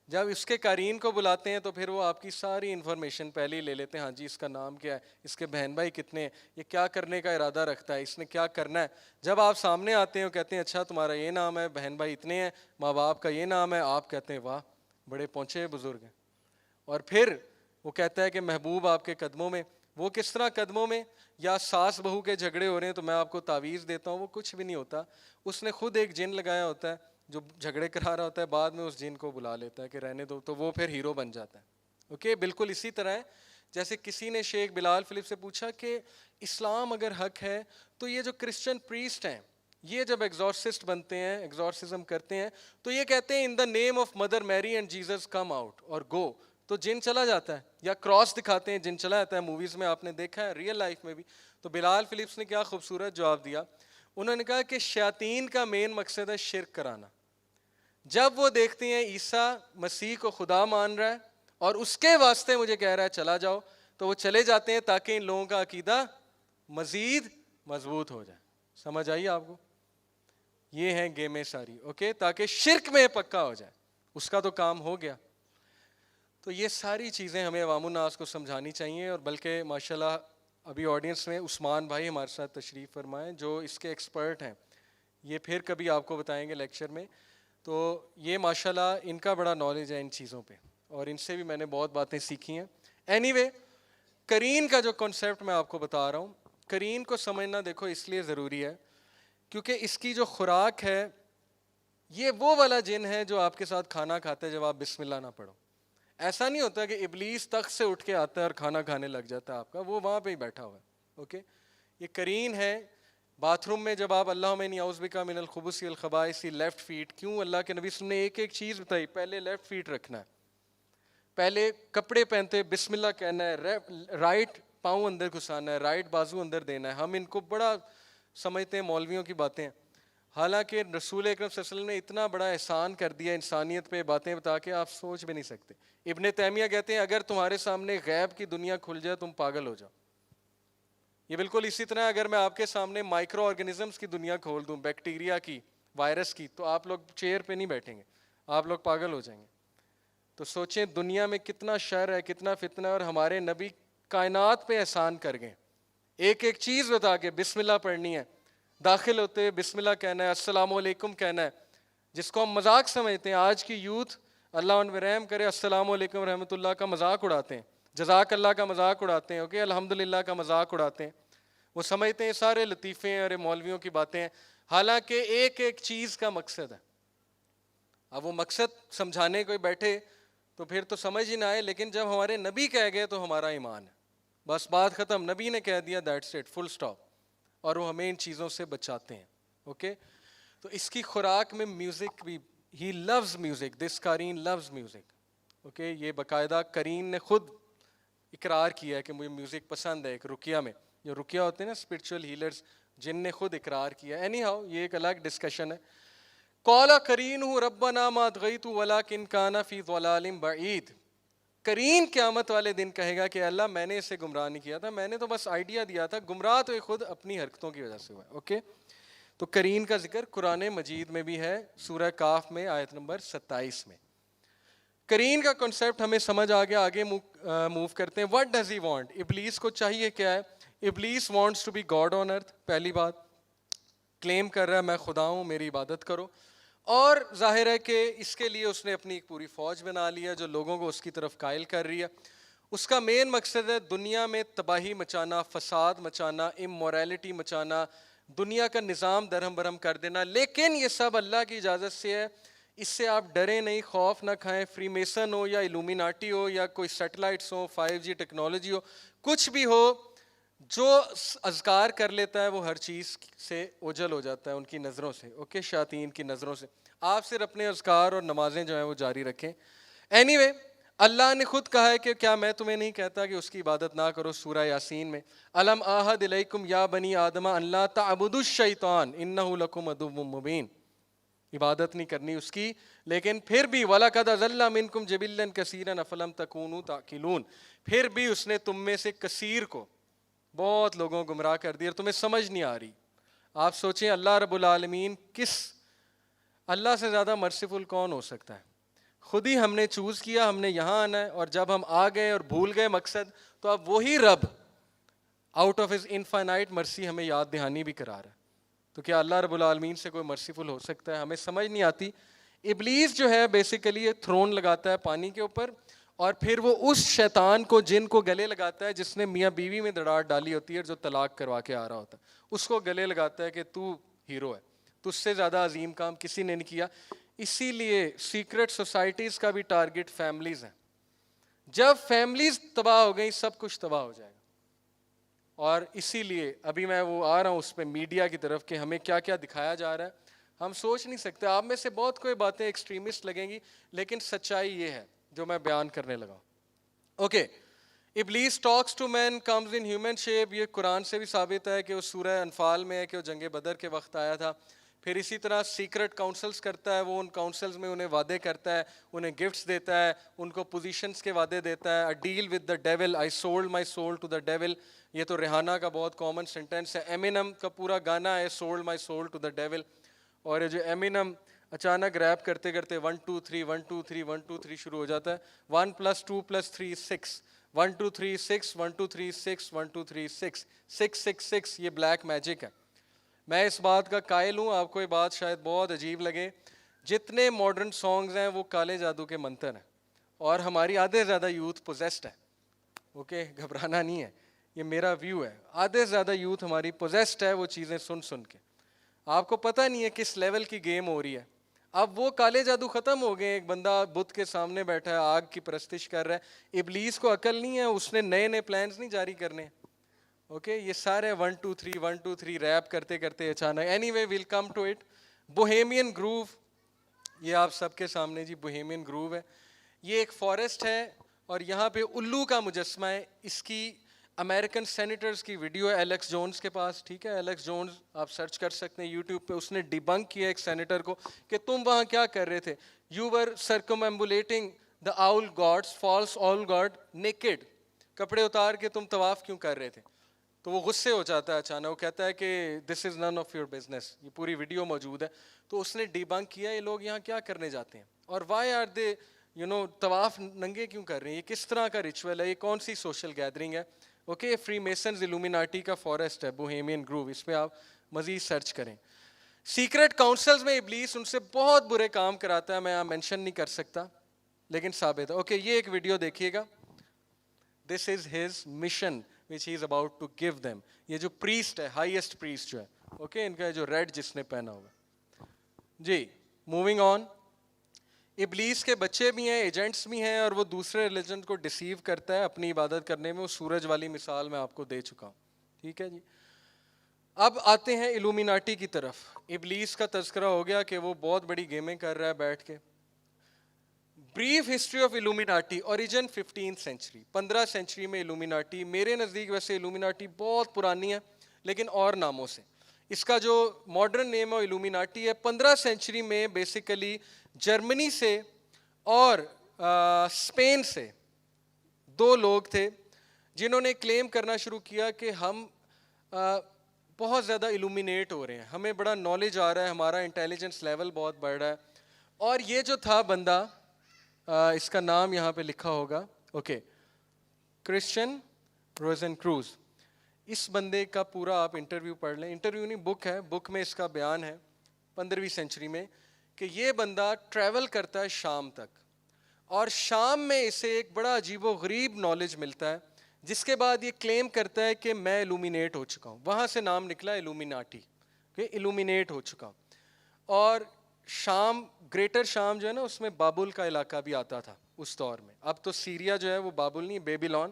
جب اس کے قرین کو بلاتے ہیں تو پھر وہ آپ کی ساری انفارمیشن پہلے ہی لے لیتے ہیں. ہاں جی, اس کا نام کیا ہے, اس کے بہن بھائی کتنے ہیں, یہ کیا کرنے کا ارادہ رکھتا ہے, اس نے کیا کرنا ہے. جب آپ سامنے آتے ہیں وہ کہتے ہیں اچھا تمہارا یہ نام ہے, بہن بھائی اتنے ہیں, ماں باپ کا یہ نام ہے. آپ کہتے ہیں واہ بڑے پہنچے بزرگ ہیں. اور پھر وہ کہتا ہے کہ محبوب آپ کے قدموں میں. وہ کس طرح قدموں میں؟ یا ساس بہو کے جھگڑے ہو رہے ہیں تو میں آپ کو تعویذ دیتا ہوں, وہ کچھ بھی نہیں ہوتا. اس نے خود ایک جن لگایا ہوتا ہے جو جھگڑے کرا رہا ہوتا ہے, بعد میں اس جن کو بلا لیتا ہے کہ رہنے دو, تو وہ پھر ہیرو بن جاتا ہے. اوکے, بالکل اسی طرح ہے جیسے کسی نے شیخ بلال فلپ سے پوچھا کہ اسلام اگر حق ہے تو یہ جو کرسچن پریسٹ ہیں یہ جب ایگزورسسٹ بنتے ہیں, ایگزورسزم کرتے ہیں, تو یہ کہتے ہیں ان دا نیم آف مدر میری اینڈ جیزس کم آؤٹ اور گو, تو جن چلا جاتا ہے. یا کراس دکھاتے ہیں, جن چلا جاتا ہے. موویز میں آپ نے دیکھا ہے, ریئل لائف میں بھی. تو بلال فلپس نے کیا خوبصورت جواب دیا. انہوں نے کہا کہ شیاطین کا مین مقصد ہے شرک کرانا. جب وہ دیکھتے ہیں عیسیٰ مسیح کو خدا مان رہا ہے اور اس کے واسطے مجھے کہہ رہا ہے چلا جاؤ, تو وہ چلے جاتے ہیں تاکہ ان لوگوں کا عقیدہ مزید مضبوط ہو جائے. سمجھ آئیے آپ کو؟ یہ ہیں گیمیں ساری. اوکے, تاکہ شرک میں پکا ہو جائے. اس کا تو کام ہو گیا. تو یہ ساری چیزیں ہمیں عوام الناس کو سمجھانی چاہیے. اور بلکہ ماشاءاللہ ابھی آڈینس میں عثمان بھائی ہمارے ساتھ تشریف فرمائیں جو اس کے ایکسپرٹ ہیں. یہ پھر کبھی آپ کو بتائیں گے لیکچر میں. تو یہ ماشاءاللہ ان کا بڑا نالج ہے ان چیزوں پہ, اور ان سے بھی میں نے بہت باتیں سیکھی ہیں. اینی وے, قرین کا جو کنسیپٹ میں آپ کو بتا رہا ہوں, قرین کو سمجھنا دیکھو اس لیے ضروری ہے کیونکہ اس کی جو خوراک ہے یہ وہ والا جن ہے جو آپ کے ساتھ کھانا کھاتا ہے جب آپ بسم اللہ نہ پڑھو. ایسا نہیں ہوتا کہ ابلیس تخت سے اٹھ کے آتا ہے اور کھانا کھانے لگ جاتا ہے آپ کا, وہ وہاں پہ ہی بیٹھا ہوا ہے. اوکے, یہ قرین ہے. باتھ روم میں جب آپ اللہم انی اعوذ بک من الخبث والخبائث, لیفٹ فیٹ. کیوں اللہ کے نبی صلی اللہ علیہ وسلم نے ایک چیز بتائی, پہلے لیفٹ فیٹ رکھنا ہے, پہلے کپڑے پہنتے بسم اللہ کہنا ہے, رائٹ پاؤں اندر گھسانا ہے, رائٹ بازو اندر دینا ہے. ہم ان کو بڑا سمجھتے ہیں مولویوں کی باتیں, حالانکہ رسول اکرم صلی اللہ علیہ وسلم نے اتنا بڑا احسان کر دیا انسانیت پہ, باتیں بتا کے آپ سوچ بھی نہیں سکتے. ابن تیمیہ کہتے ہیں اگر تمہارے سامنے غیب کی دنیا کھل جائے تم پاگل ہو جاؤ. یہ بالکل اسی طرح اگر میں آپ کے سامنے مائکرو آرگینزمس کی دنیا کھول دوں, بیکٹیریا کی, وائرس کی, تو آپ لوگ چیئر پہ نہیں بیٹھیں گے, آپ لوگ پاگل ہو جائیں گے. تو سوچیں دنیا میں کتنا شر ہے, کتنا فتنہ ہے, اور ہمارے نبی کائنات پہ احسان کر گئے. ایک ایک چیز بتا کے بسم اللہ پڑھنی ہے, داخل ہوتے بسم اللہ کہنا ہے, السلام علیکم کہنا ہے, جس کو ہم مذاق سمجھتے ہیں. آج کی یوتھ اللہ ان پہ رحم کرے السلام علیکم رحمۃ اللہ کا مذاق اڑاتے ہیں, جزاک اللہ کا مذاق اڑاتے ہیں, اوکے الحمدللہ کا مذاق اڑاتے ہیں. وہ سمجھتے ہیں سارے لطیفے ہیں اور مولویوں کی باتیں ہیں, حالانکہ ایک ایک چیز کا مقصد ہے. اب وہ مقصد سمجھانے کوئی بیٹھے تو پھر تو سمجھ ہی نہ آئے, لیکن جب ہمارے نبی کہہ گئے تو ہمارا ایمان ہے, بس بات ختم, نبی نے کہہ دیا دیٹس اٹ, فل اسٹاپ. اور وہ ہمیں ان چیزوں سے بچاتے ہیں. اوکے, تو اس کی خوراک میں میوزک بھی, ہی لوز میوزک, دس قرین لوز میوزک. اوکے, یہ باقاعدہ قرین نے خود اقرار کیا ہے کہ مجھے میوزک پسند ہے. ایک رقیہ میں جو رقیہ ہوتے ہیں نا اسپرچول ہیلرز, جن نے خود اقرار کیا. اینی ہاؤ یہ ایک الگ ڈسکشن ہے. قال قرینہ ربنا ما اطغیتہ ولکن کان فی ضلال بعید. قرین قیامت والے دن کہے گا کہ اللہ میں نے اسے گمراہ نہیں کیا تھا, میں نے تو بس آئیڈیا دیا تھا, گمراہ تو یہ خود اپنی حرکتوں کی وجہ سے ہوا ہے. اوکے, تو قرین کا ذکر قرآن مجید میں بھی ہے، سورہ کاف میں آیت نمبر 27 میں. قرین کا کنسیپٹ ہمیں سمجھ آ گیا. آگے موو کرتے ہیں. What does he want? ابلیس کو چاہیے کیا ہے؟ ابلیس وانٹس ٹو بی گاڈ آن ارتھ. پہلی بات کلیم کر رہا ہے میں خدا ہوں، میری عبادت کرو. اور ظاہر ہے کہ اس کے لیے اس نے اپنی ایک پوری فوج بنا لی ہے جو لوگوں کو اس کی طرف قائل کر رہی ہے. اس کا مین مقصد ہے دنیا میں تباہی مچانا، فساد مچانا، امورالٹی مچانا، دنیا کا نظام درہم برہم کر دینا. لیکن یہ سب اللہ کی اجازت سے ہے. اس سے آپ ڈریں نہیں، خوف نہ کھائیں. فری میسن ہو یا الومیناٹی ہو یا کوئی سیٹلائٹس ہو، 5G ٹیکنالوجی ہو، کچھ بھی ہو، جو اذکار کر لیتا ہے وہ ہر چیز سے اوجھل ہو جاتا ہے ان کی نظروں سے. اوکے، شیاطین کی نظروں سے. آپ صرف اپنے اذکار اور نمازیں جو ہیں وہ جاری رکھیں. اینی وے، اللہ نے خود کہا ہے کہ کیا میں تمہیں نہیں کہتا کہ اس کی عبادت نہ کرو؟ سورہ یاسین میں الم اعہد الیکم یا بنی آدم ان لا تعبدوا الشیطان انہ لکم عدو مبین. عبادت نہیں کرنی اس کی، لیکن پھر بھی وَلَقَدْ أَضَلَّ مِنْكُمْ جِبِلًّا كَثِيرًا أَفَلَمْ تَكُونُوا تَعْقِلُونَ. پھر بھی اس نے تم میں سے کثیر کو، بہت لوگوں کو گمراہ کر دیا، تمہیں سمجھ نہیں آ رہی. آپ سوچیں اللہ رب العالمین اللہ سے زیادہ مرسیفل کون ہو سکتا ہے؟ خود ہی ہم نے چوز کیا، ہم نے یہاں آنا ہے، اور جب ہم آ گئے اور بھول گئے مقصد، تو اب وہی رب آؤٹ آف ہز انفائنائٹ مرسی ہمیں یاد دہانی بھی کرا رہا ہے. تو کیا اللہ رب العالمین سے کوئی مرسیفل ہو سکتا ہے؟ ہمیں سمجھ نہیں آتی. ابلیس جو ہے بیسیکلی ایک تھرون لگاتا ہے پانی کے اوپر، اور پھر وہ اس شیطان کو، جن کو گلے لگاتا ہے، جس نے میاں بیوی میں دراڑ ڈالی ہوتی ہے جو طلاق کروا کے آ رہا ہوتا ہے، اس کو گلے لگاتا ہے کہ تو ہیرو ہے، تو اس سے زیادہ عظیم کام کسی نے نہیں کیا. اسی لیے سیکرٹ سوسائٹیز کا بھی ٹارگٹ فیملیز ہیں. جب فیملیز تباہ ہو گئی سب کچھ تباہ ہو جائے گا. اور اسی لیے ابھی میں وہ آ رہا ہوں اس پہ میڈیا کی طرف کہ ہمیں کیا کیا دکھایا جا رہا ہے، ہم سوچ نہیں سکتے. آپ میں سے بہت کوئی باتیں ایکسٹریمسٹ لگیں گی، لیکن سچائی یہ ہے جو میں بیان کرنے لگا. اوکے، ابلیس talks to man comes in human shape. یہ قرآن سے بھی ثابت ہے کہ وہ سورہ انفال میں ہے کہ وہ جنگ بدر کے وقت آیا تھا. پھر اسی طرح سیکرٹ کاؤنسلز کرتا ہے، وہ ان کاؤنسلز میں انہیں وعدے کرتا ہے، انہیں گفٹس دیتا ہے، ان کو پوزیشنز کے وعدے دیتا ہے. Deal with the devil, I sold my soul to the devil. یہ تو ریحانہ کا بہت کامن سینٹینس ہے. ایمینم کا پورا گانا ہے sold my soul to the devil. اور یہ جو ایمینم اچانک ریپ کرتے کرتے 1 2 3 1 2 3 1 2 3 شروع ہو جاتا ہے. 1 + 2 + 3 6 1 2 3 6 1 2 3 6 1 2 3 6 6 6 6. یہ بلیک میجک ہے. میں اس بات کا قائل ہوں، آپ کو یہ بات شاید بہت عجیب لگے، جتنے ماڈرن سانگز ہیں وہ کالے جادو کے منتر ہیں، اور ہماری آدھے سے زیادہ یوتھ پوزیسڈ ہے. اوکے، گھبرانا نہیں ہے، یہ میرا ویو ہے. آدھے سے زیادہ یوتھ ہماری پوزیسڈ ہے وہ چیزیں سن سن کے. آپ کو پتہ نہیں ہے کس لیول کی گیم ہو رہی ہے. اب وہ کالے جادو ختم ہو گئے. ایک بندہ بت کے سامنے بیٹھا ہے، آگ کی پرستش کر رہا ہے. ابلیس کو عقل نہیں ہے، اس نے نئے نئے پلانز نہیں جاری کرنے. اوکے، یہ سارے 1 2 3 1 2 3 ریپ کرتے کرتے اچانک. Anyway we'll come to it. Bohemian groove, یہ آپ سب کے سامنے جی بوہیمین گروو ہے. یہ ایک فارسٹ ہے اور یہاں پہ الو کا مجسمہ ہے. اس کی امریکن سینیٹرز کی ویڈیو ہے ایلیکس جونز کے پاس. ٹھیک ہے، ایلیکس جونز آپ سرچ کر سکتے ہیں یوٹیوب پہ. اس نے ڈیبنک کیا ایک سینیٹر کو کہ تم وہاں کیا کر رہے تھے. You were circumambulating the owl gods, false owl god naked. کپڑے اتار کے تم طواف کیوں کر رہے تھے؟ تو وہ غصے ہو جاتا ہے اچانک. وہ کہتا ہے کہ دس از نن آف یور بزنس. یہ پوری ویڈیو موجود ہے. تو اس نے ڈیبنک کیا یہ لوگ یہاں کیا کرنے جاتے ہیں، اور وائی آر دے طواف ننگے کیوں کر رہے ہیں، یہ کس طرح کا ریچول ہے، یہ کون سی سوشل گیدرنگ ہے. اوکے، فری میسنز الومیناٹی کا فارسٹ ہے بوہیمین گروو. اس پہ آپ مزید سرچ کریں. سیکرٹ کاؤنسلز میں ابلیس ان سے بہت برے کام کراتا ہے. میں یہاں مینشن نہیں کر سکتا لیکن ثابت ہے. اوکے، یہ ایک ویڈیو دیکھیے گا. This is his mission which he is about to give them. یہ جو پریسٹ ہے، ہائیسٹ پریسٹ جو ہے، اوکے، ان کا جو ریڈ جس نے پہنا ہوا. جی موونگ آن. ابلیس کے بچے بھی ہیں، ایجنٹس بھی ہیں، اور وہ دوسرے ریلیجن کو ڈیسیو کرتا ہے اپنی عبادت کرنے میں. وہ سورج والی مثال میں آپ کو دے چکا ہوں. ٹھیک ہے جی. اب آتے ہیں الومیناٹی کی طرف. ابلیس کا تذکرہ ہو گیا کہ وہ بہت بڑی گیمیں کر رہا ہے بیٹھ کے. Brief history of Illuminati. Origin 15th century, 15 century میں الومیناٹی. میرے نزدیک ویسے الومیناٹی بہت پرانی ہے لیکن اور ناموں سے. اس کا جو ماڈرن نیم ہے الومیناٹی ہے. 15 سینچری میں بیسیکلی جرمنی سے اور اسپین سے دو لوگ تھے جنہوں نے کلیم کرنا شروع کیا کہ ہم بہت زیادہ illuminate ہو رہے ہیں, ہمیں بڑا نالج آ رہا ہے, ہمارا انٹیلیجنس لیول بہت بڑھ رہا ہے. اور یہ جو تھا بندہ, اس کا نام یہاں پہ لکھا ہوگا, اوکے, کرسچن روزن کروز. اس بندے کا پورا آپ انٹرویو پڑھ لیں, انٹرویو نہیں بک ہے, بک میں اس کا بیان ہے 15ویں سینچری میں کہ یہ بندہ ٹریول کرتا ہے شام تک, اور شام میں اسے ایک بڑا عجیب و غریب نالج ملتا ہے, جس کے بعد یہ کلیم کرتا ہے کہ میں illuminate ہو چکا ہوں. وہاں سے نام نکلا illuminati, کہ illuminate ہو چکا ہوں. اور شام, گریٹر شام جو ہے نا, اس میں بابل کا علاقہ بھی آتا تھا اس دور میں. اب تو سیریا جو ہے وہ بابل نہیں, بیبیلون.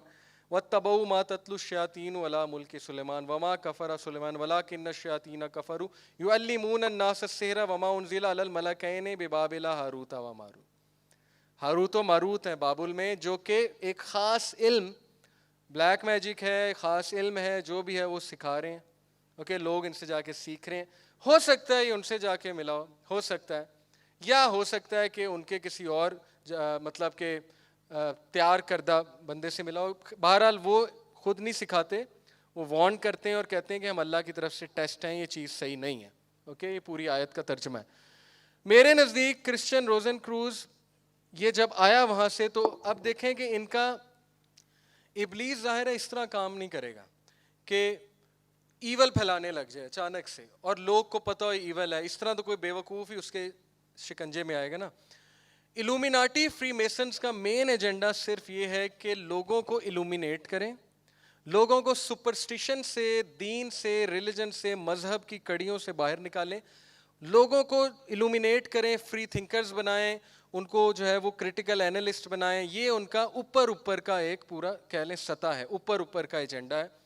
وَاتَّبَعُوا مَا تَتْلُو الشَّيَاطِينُ عَلَىٰ مُلْكِ سُلَيْمَانَ وَمَا كَفَرَ سُلَيْمَانُ وَلَٰكِنَّ الشَّيَاطِينَ كَفَرُوا يُعَلِّمُونَ النَّاسَ السِّحْرَ وَمَا أُنزِلَ عَلَى الْمَلَكَيْنِ بِبَابِلَ ہاروت وَماروت. ہاروت و ماروت ہیں بابل میں, جو کہ ایک خاص علم, بلیک میجک ہے, خاص علم ہے, جو بھی ہے وہ سکھا رہے ہیں. اوکے, لوگ ان سے جا کے سیکھ رہے ہیں. ہو سکتا ہے یہ ان سے جا کے ملا ہو سکتا ہے, یا ہو سکتا ہے کہ ان کے کسی اور مطلب کہ تیار کردہ بندے سے ملا ہو. بہرحال وہ خود نہیں سکھاتے, وہ وارن کرتے ہیں اور کہتے ہیں کہ ہم اللہ کی طرف سے ٹیسٹ ہیں, یہ چیز صحیح نہیں ہے. اوکے, یہ پوری آیت کا ترجمہ ہے. میرے نزدیک کرسچن روزن کروز یہ جب آیا وہاں سے, تو اب دیکھیں کہ ان کا ابلیس ظاہر ہے اس طرح کام نہیں کرے گا کہ ایول پھیلانے لگ جائے اچانک سے, اور لوگ کو پتہ ہو ایول ہے. اس طرح تو کوئی بیوقوف ہی اس کے شکنجے میں آئے گا نا. illuminati فری میسنز کا مین ایجنڈا صرف یہ ہے کہ لوگوں کو illuminate کریں, لوگوں کو سپرسٹیشن سے, دین سے, ریلیجن سے, مذہب کی کڑیوں سے باہر نکالیں, لوگوں کو illuminate کریں, فری تھنکرز بنائیں, ان کو جو ہے وہ کرٹیکل اینالسٹ بنائیں. یہ ان کا اوپر کا ایک پورا کہہ لیں سطح ہے, اوپر کا ایجنڈا ہے,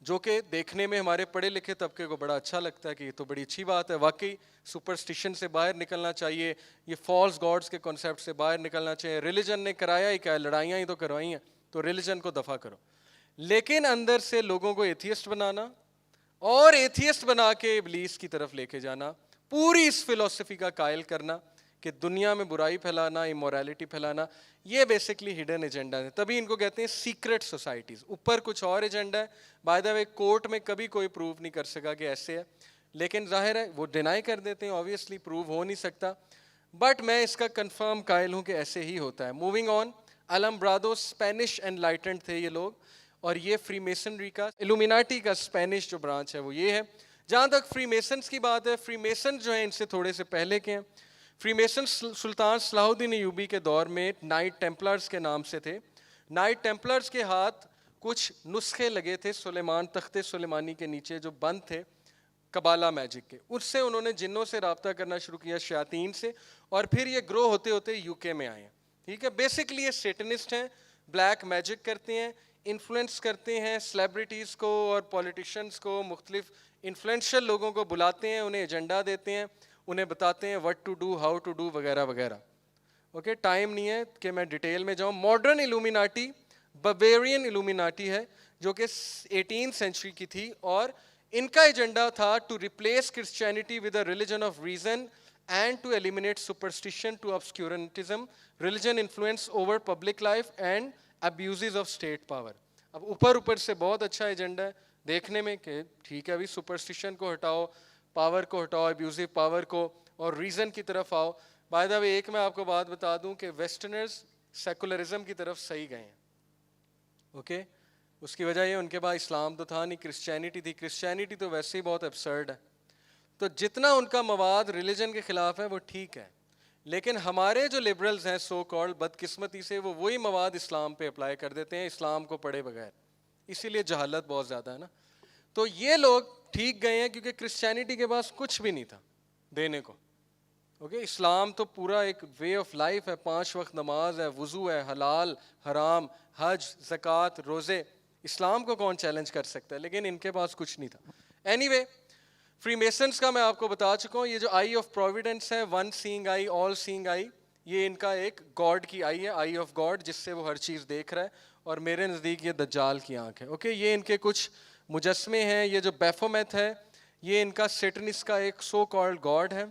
جو کہ دیکھنے میں ہمارے پڑھے لکھے طبقے کو بڑا اچھا لگتا ہے کہ یہ تو بڑی اچھی بات ہے. واقعی سپرسٹیشن سے باہر نکلنا چاہیے, یہ فالس گاڈس کے کنسیپٹ سے باہر نکلنا چاہیے. ریلیجن نے کرایا ہی کیا ہے, لڑائیاں ہی تو کروائی ہیں, تو ریلیجن کو دفع کرو. لیکن اندر سے لوگوں کو ایتھیسٹ بنانا اور ایتھیسٹ بنا کے ابلیس کی طرف لے کے جانا, پوری اس فلسفی کا قائل کرنا کہ دنیا میں برائی پھیلانا, امورالٹی پھیلانا, یہ بیسکلی ہڈن ایجنڈا ہے. تبھی ان کو کہتے ہیں سیکرٹ سوسائٹیز. اوپر کچھ اور ایجنڈا ہے, بائی دا وے کورٹ میں کبھی کوئی پروو نہیں کر سکا کہ ایسے ہے, لیکن ظاہر ہے وہ ڈینائی کر دیتے ہیں, آبویسلی پروو ہو نہیں سکتا, بٹ میں اس کا کنفرم قائل ہوں کہ ایسے ہی ہوتا ہے. موونگ آن, المبرادو اسپینش انلائٹنڈ تھے یہ لوگ, اور یہ فری میسنری کا, illuminati کا اسپینش جو برانچ ہے وہ یہ ہے. جہاں تک فری میسنس کی بات ہے, فری میسن جو ہیں ان سے تھوڑے سے پہلے کے ہیں. فری میسن سلطان صلاح الدین ایوبی کے دور میں نائٹ ٹیمپلرز کے نام سے تھے. نائٹ ٹیمپلرز کے ہاتھ کچھ نسخے لگے تھے سلیمان, تخت سلیمانی کے نیچے جو بند تھے قبالہ میجک کے, اس سے انہوں نے جنوں سے رابطہ کرنا شروع کیا, شیاطین سے, اور پھر یہ گرو ہوتے ہوتے یو کے میں آئے ہیں. ٹھیک ہے, بیسکلی یہ سیٹنسٹ ہیں, بلیک میجک کرتے ہیں, انفلوئنس کرتے ہیں سیلیبریٹیز کو اور پولیٹیشنز کو, مختلف انفلوئنشل لوگوں کو بلاتے ہیں, انہیں ایجنڈا دیتے ہیں, انہیں بتاتے ہیں what to do, how to do, وغیرہ وغیرہ. اوکے, ٹائم نہیں ہے کہ میں ڈیٹیل میں جاؤں. ماڈرن illuminati بویرین illuminati ہے جو کہ 18 سینچری کی تھی, اور ان کا ایجنڈا تھا to replace Christianity with a religion of reason and to eliminate superstition to obscurantism, religion influence over public life and abuses of state power. اب اوپر سے بہت اچھا ایجنڈا ہے دیکھنے میں کہ ٹھیک ہے ابھی سپرسٹیشن کو ہٹاؤ, پاور کو ہٹاؤ, ابیوزو پاور کو, اور ریزن کی طرف آؤ. بائی دا وے ایک میں آپ کو بات بتا دوں کہ ویسٹرنرز سیکولرزم کی طرف صحیح گئے ہیں. اوکے, اس کی وجہ یہ ان کے پاس اسلام تو تھا نہیں, کرسچینٹی تھی. کرسچینٹی تو ویسے ہی بہت ایبسرڈ ہے, تو جتنا ان کا مواد ریلیجن کے خلاف ہے وہ ٹھیک ہے, لیکن ہمارے جو لبرلز ہیں سو کالڈ, بدقسمتی سے وہ وہی مواد اسلام پہ اپلائی کر دیتے ہیں اسلام کو پڑھے بغیر, اسی لیے جہالت بہت زیادہ ہے نا. تو یہ لوگ ٹھیک گئے ہیں کیونکہ کرسچینٹی کے پاس کچھ بھی نہیں تھا دینے کو. اوکے, اسلام تو پورا ایک وے آف لائف ہے, 5 وقت نماز ہے, وضو ہے, حلال حرام, حج, زکوٰۃ, روزے. اسلام کو کون چیلنج کر سکتا ہے, لیکن ان کے پاس کچھ نہیں تھا. اینی وے, فری میسنس کا میں آپ کو بتا چکا ہوں, یہ جو آئی آف پروویڈنس ہے, ون سینگ آئی, آل سینگ آئی, یہ ان کا ایک گاڈ کی آئی ہے, آئی آف گاڈ, جس سے وہ ہر چیز دیکھ رہا ہے, اور میرے نزدیک یہ دجال کی آنکھ ہے. اوکے, یہ ان کے کچھ مجسمے ہیں. یہ جو بیفومیت ہے یہ ان کا سیٹنس کا ایک سو کالڈ گاڈ ہے,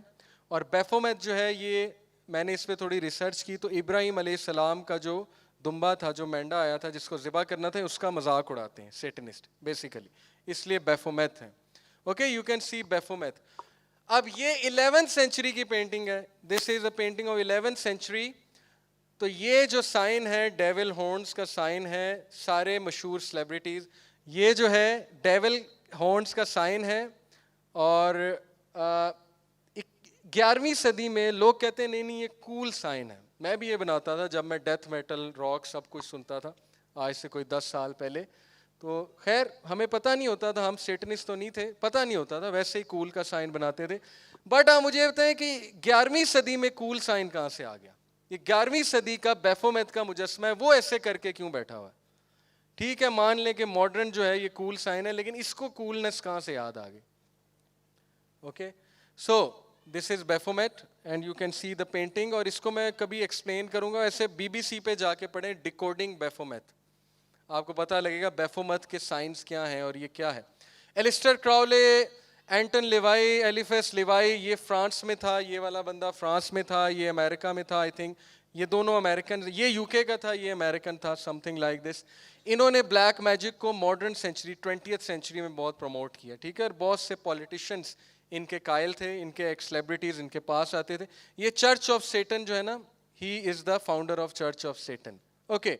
اور بیفومیت جو ہے یہ میں نے اس پہ تھوڑی ریسرچ کی, تو ابراہیم علیہ السلام کا جو دمبا تھا, جو مینڈا آیا تھا جس کو ذبح کرنا تھا, اس کا مذاق اڑاتے ہیں سیٹنسٹ بیسیکلی, اس لیے بیفومیت ہیں. Okay you can see Baphomet. اب یہ 11th سینچری کی پینٹنگ ہے, this is a painting of 11th century. تو یہ جو سائن ہے ڈیول ہارنز کا سائن ہے, سارے مشہور سیلیبریٹیز, یہ جو ہے ڈیول ہارنز کا سائن ہے. اور 11ویں صدی میں لوگ کہتے ہیں نہیں یہ کول سائن ہے. میں بھی یہ بناتا تھا جب میں ڈیتھ میٹل راک سب کچھ سنتا تھا آج سے کوئی 10 سال پہلے. تو خیر ہمیں پتہ نہیں ہوتا تھا, ہم سیٹنسٹ تو نہیں تھے, پتہ نہیں ہوتا تھا, ویسے ہی کول کا سائن بناتے تھے. بٹ ہاں مجھے بتائیں کہ 11ویں صدی میں کول سائن کہاں سے آ گیا؟ یہ 11ویں صدی کا بیفومیت کا مجسمہ ہے, وہ ایسے کر کے کیوں بیٹھا ہوا ہے؟ ٹھیک ہے مان لیں کہ ماڈرن جو ہے یہ کول سائن ہے, لیکن اس کو کولنس کہاں سے یاد آ گئی؟ Okay so this is Baphomet and you can see the painting. اور اس کو میں کبھی ایکسپلین کروں گا, ایسے BBC پہ جا کے پڑھیں ڈیکوڈنگ بیفومیت, آپ کو پتہ لگے گا بیفومیت کے سائنس کیا ہیں اور یہ کیا ہے. ایلسٹر کراولے, اینٹن لیوائی, ایلیفیس لیوائی, یہ فرانس میں تھا, یہ والا بندہ فرانس میں تھا, یہ امریکہ میں تھا آئی تھنک, یہ دونوں امریکن, یہ UK کا تھا, یہ امریکن تھا, سم تھنگ لائک دس. انہوں نے بلیک میجک کو ماڈرن سینچری 20th سینچری میں بہت پروموٹ کیا, ٹھیک ہے, اور بہت سے پولیٹیشنس ان کے قائل تھے, ان کے ایک سیلیبریٹیز ان کے پاس آتے تھے. یہ چرچ آف سیٹن جو ہے نا, he is the founder of church of Satan. Okay